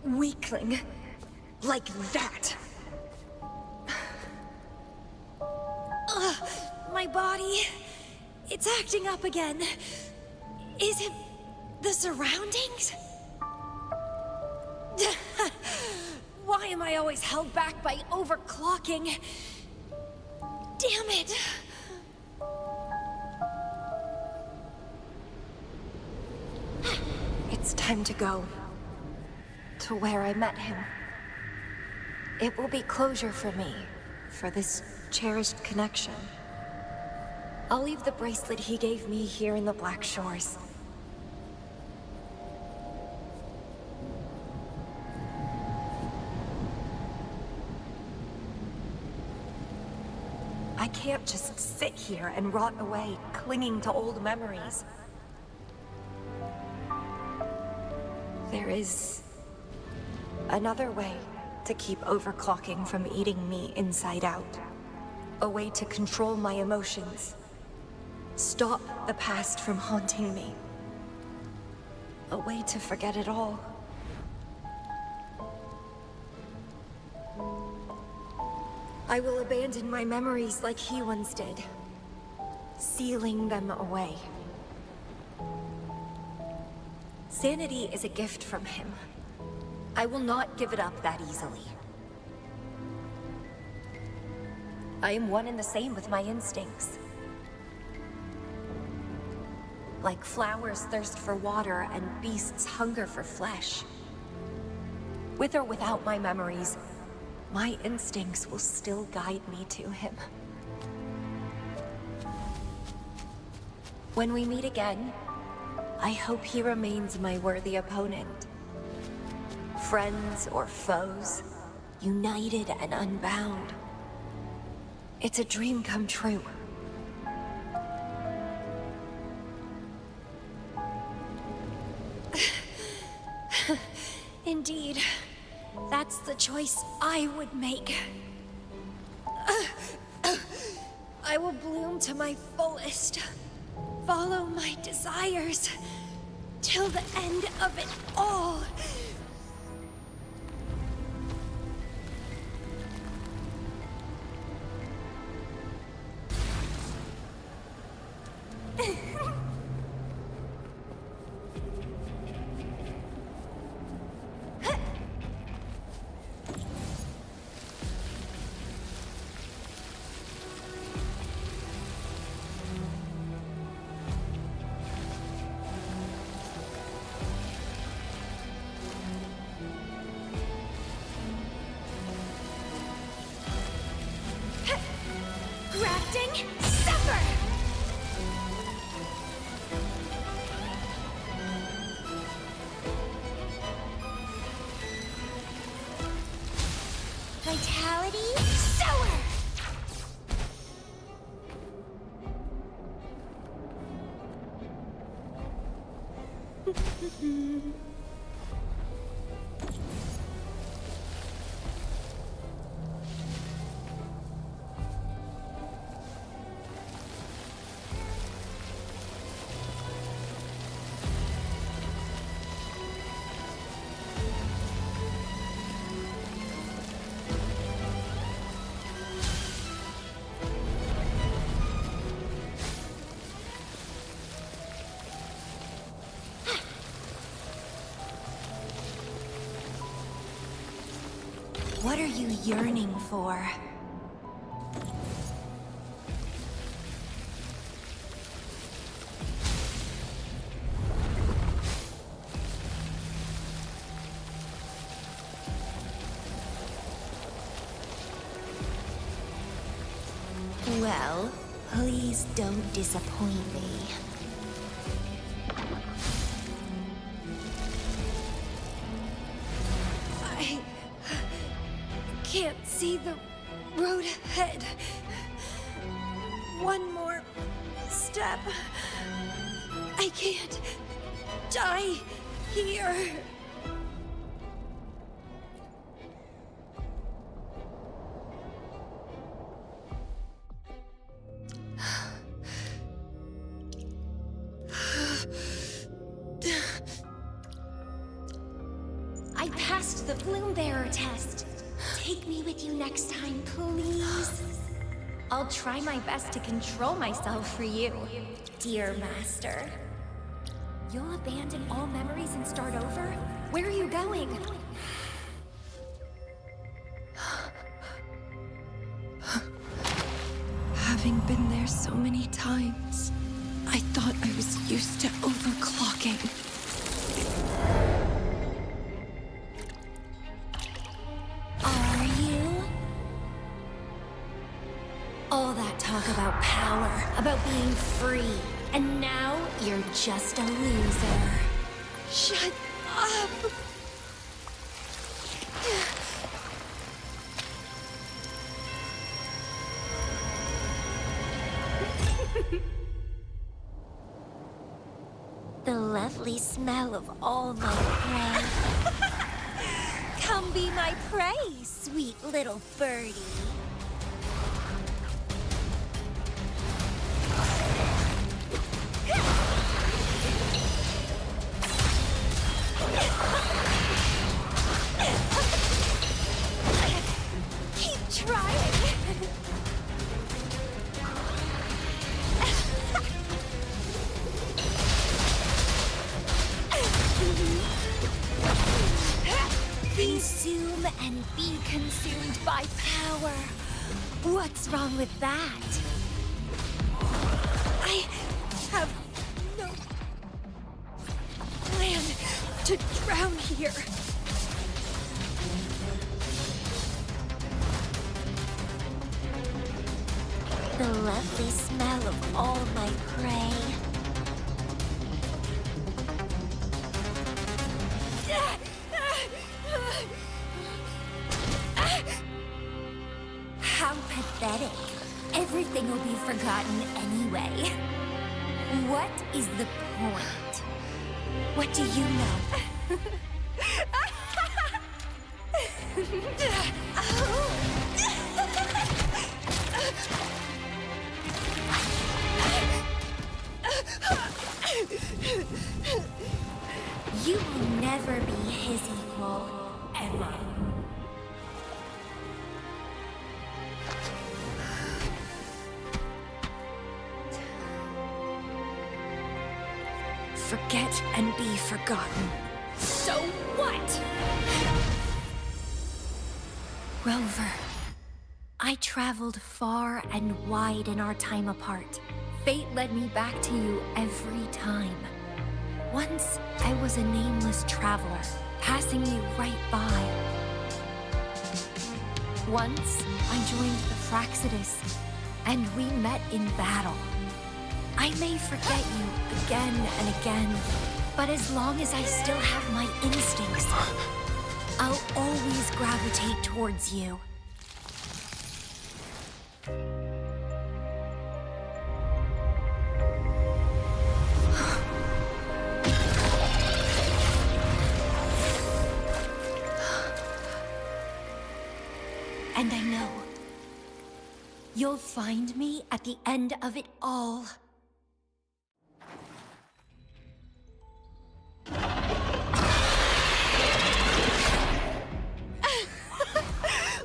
weakling like that. My body, it's acting up again. Is it the surroundings? Why am I always held back by overclocking? Damn it! It's time to go. To where I met him. It will be closure for me, for this cherished connection. I'll leave the bracelet he gave me here in the Black Shores. I can't just sit here and rot away, clinging to old memories. There is another way to keep overclocking from eating me inside out. A way to control my emotions. Stop the past from haunting me. A way to forget it all. I will abandon my memories like he once did, sealing them away. Sanity is a gift from him. I will not give it up that easily. I am one and the same with my instincts. Like flowers thirst for water and beasts hunger for flesh. With or without my memories, my instincts will still guide me to him. When we meet again, I hope he remains my worthy opponent. Friends or foes, united and unbound. It's a dream come true. Indeed, that's the choice I would make. I will bloom to my fullest, follow my desires, till the end of it all. Grafting Supper! Vitality Sower! What are you yearning for? Well, please don't disappoint me. I can't see the road ahead. One more step. I can't die here. I passed the Bloom Bearer test. Take me with you next time, please. I'll try my best to control myself for you, dear master. You'll abandon all memories and start over? Where are you going? Having been there so many times, I thought I was used to overclocking. Are you? All that talk about power, about being free, and now you're just a loser. Shut up! The lovely smell of all my prey. Come be my prey, sweet little birdie. Keep trying. Consume and be consumed by power. What's wrong with that? I have no plan to drown here. The lovely smell of all my prey. How pathetic. Everything will be forgotten anyway. What is the point? What do you know? You will never be his equal, ever. Forget and be forgotten. So what? Rover, I traveled far and wide in our time apart. Fate led me back to you every time. Once, I was a nameless traveler, passing you right by. Once, I joined the Fraxidus, and we met in battle. I may forget you again and again, but as long as I still have my instincts, I'll always gravitate towards you. And I know you'll find me at the end of it all.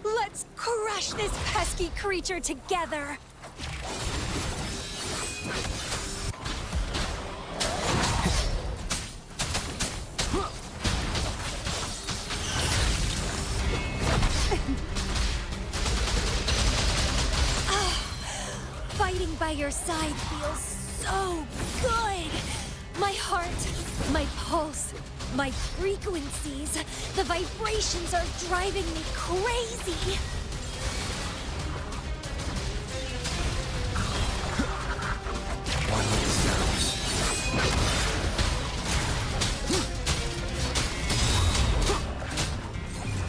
Let's crush this pesky creature together! Fighting by your side feels so good! My heart, my pulse, my frequencies, the vibrations are driving me crazy!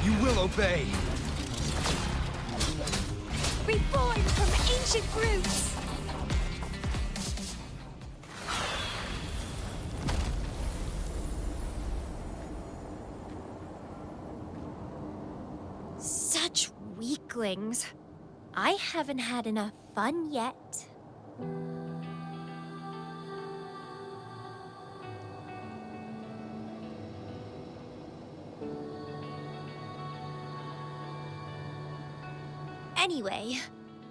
You will obey. reborn from ancient roots. Such weaklings. I haven't had enough fun yet. Anyway,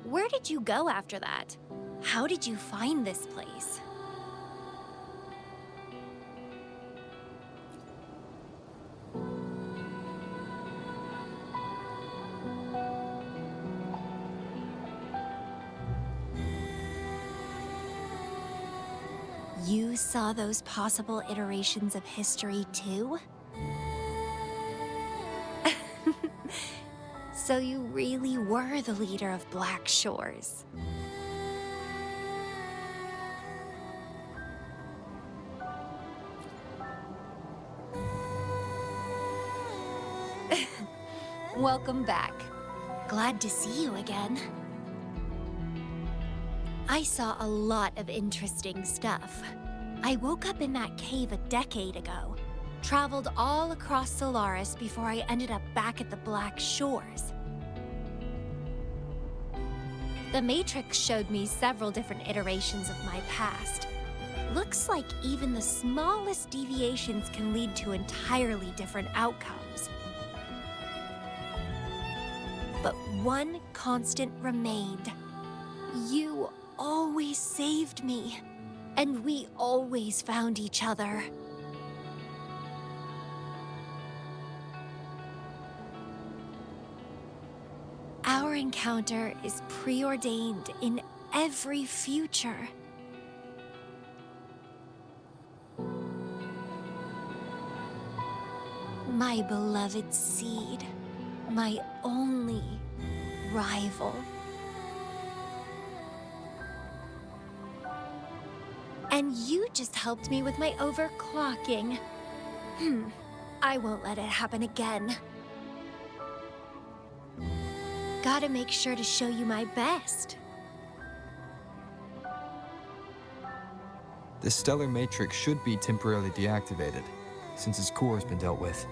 where did you go after that? How did you find this place? You saw those possible iterations of history too? So you really were the leader of Black Shores. Welcome back. Glad to see you again. I saw a lot of interesting stuff. I woke up in that cave a decade ago, traveled all across Solaris before I ended up back at the Black Shores. The Matrix showed me several different iterations of my past. Looks like even the smallest deviations can lead to entirely different outcomes. But one constant remained. You always saved me, and we always found each other. Our encounter is preordained in every future. My beloved seed, my only rival. And you just helped me with my overclocking. I won't let it happen again. Gotta make sure to show you my best. The stellar matrix should be temporarily deactivated, since its core has been dealt with.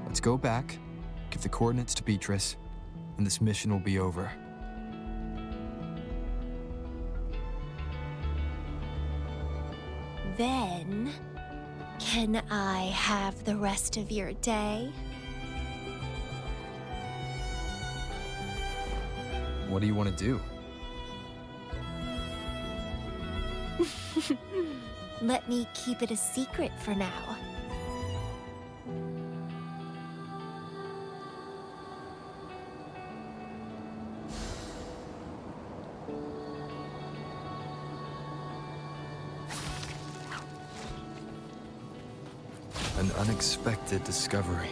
Let's go back, give the coordinates to Beatrice, and this mission will be over. Then, can I have the rest of your day? What do you want to do? Let me keep it a secret for now. An unexpected discovery.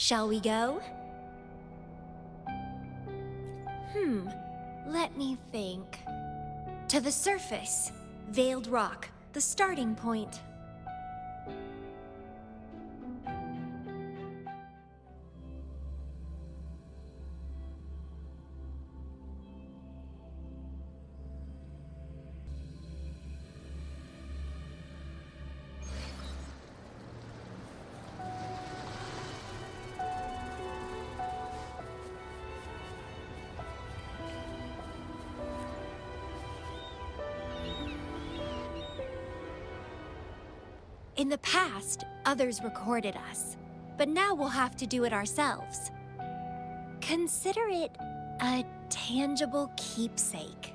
Shall we go? Let me think. To the surface. Veiled Rock, the starting point. In the past, others recorded us, but now we'll have to do it ourselves. Consider it a tangible keepsake.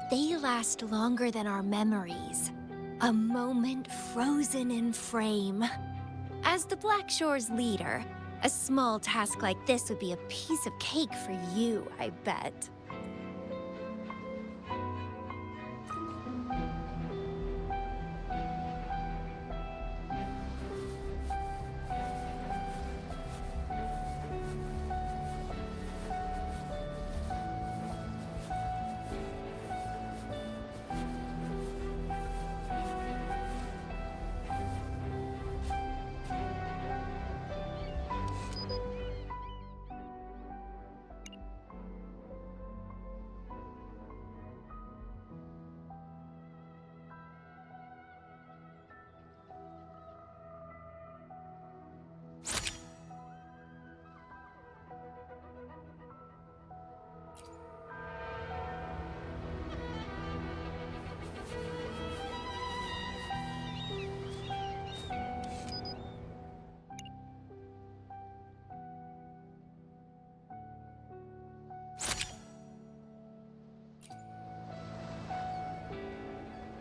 They last longer than our memories, a moment frozen in frame. As the Black Shore's leader, a small task like this would be a piece of cake for you, I bet.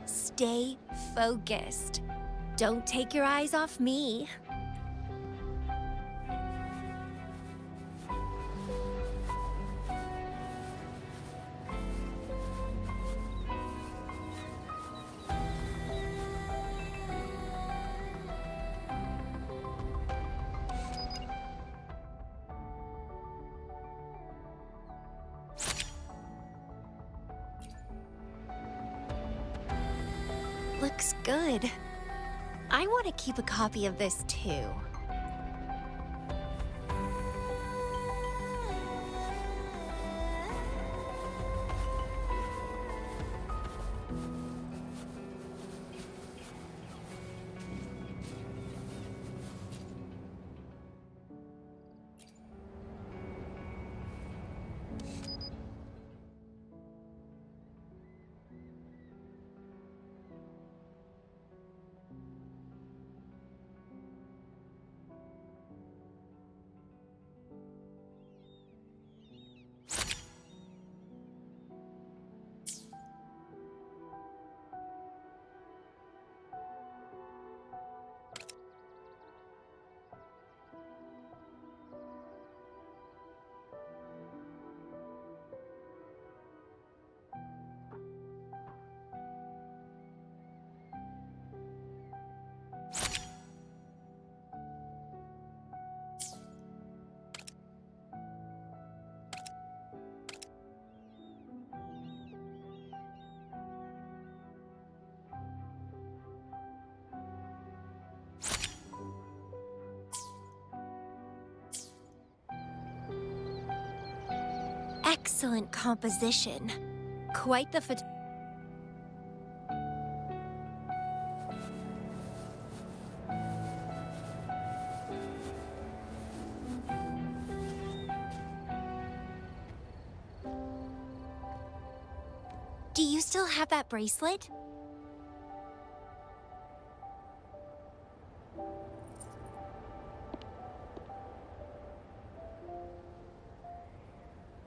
Stay focused. Don't take your eyes off me. Looks good. I want to keep a copy of this too. Excellent composition. Quite the Do you still have that bracelet?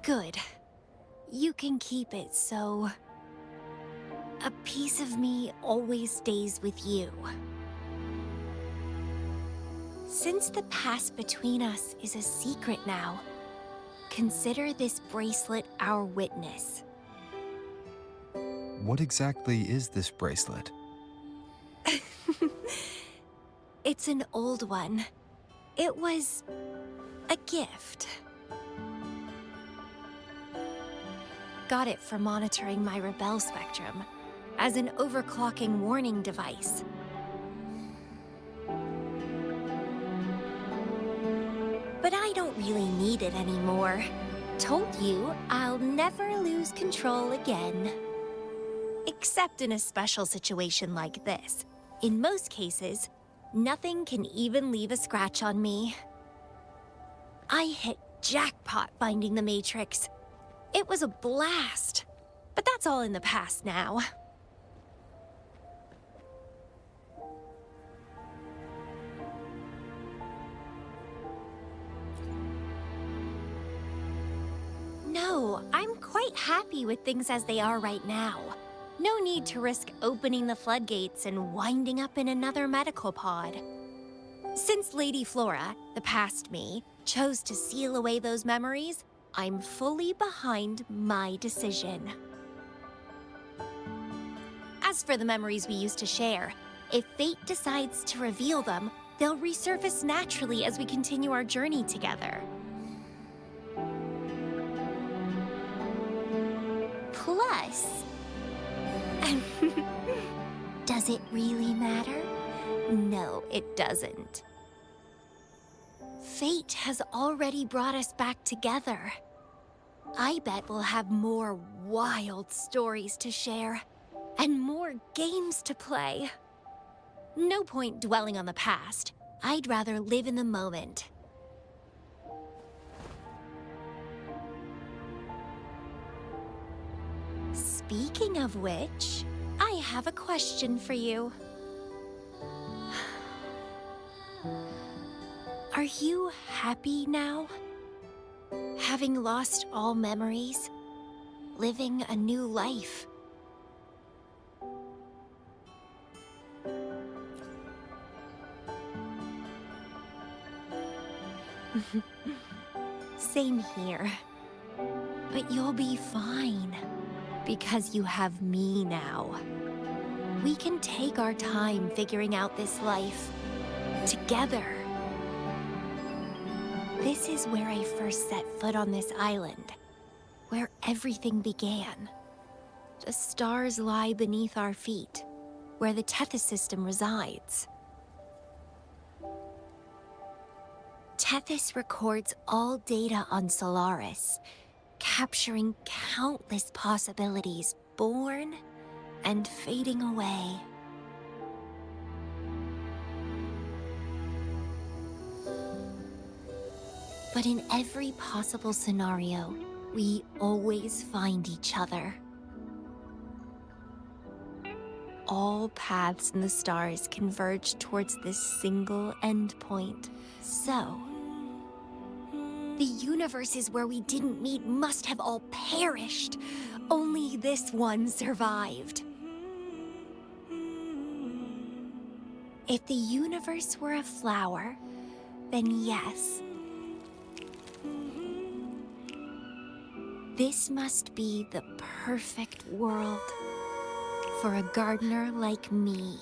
Good. You can keep it, so... a piece of me always stays with you. Since the past between us is a secret now, consider this bracelet our witness. What exactly is this bracelet? It's an old one. It was a gift. Got it for monitoring my rebel spectrum as an overclocking warning device. But I don't really need it anymore. Told you I'll never lose control again. Except in a special situation like this. In most cases, nothing can even leave a scratch on me. I hit jackpot finding the Matrix. It was a blast. But that's all in the past now. No, I'm quite happy with things as they are right now. No need to risk opening the floodgates and winding up in another medical pod. Since Lady Flora, the past me, chose to seal away those memories, I'm fully behind my decision. As for the memories we used to share, if fate decides to reveal them, they'll resurface naturally as we continue our journey together. Plus, does it really matter? No, it doesn't. Fate has already brought us back together. I bet we'll have more wild stories to share, and more games to play. No point dwelling on the past. I'd rather live in the moment. Speaking of which, I have a question for you. Are you happy now? Having lost all memories, living a new life. Same here. But you'll be fine, because you have me now. We can take our time figuring out this life, together. This is where I first set foot on this island, where everything began. The stars lie beneath our feet, where the Tethys system resides. Tethys records all data on Solaris, capturing countless possibilities born and fading away. But in every possible scenario, we always find each other. All paths in the stars converge towards this single endpoint. So, the universes where we didn't meet must have all perished. Only this one survived. If the universe were a flower, then yes. This must be the perfect world for a gardener like me.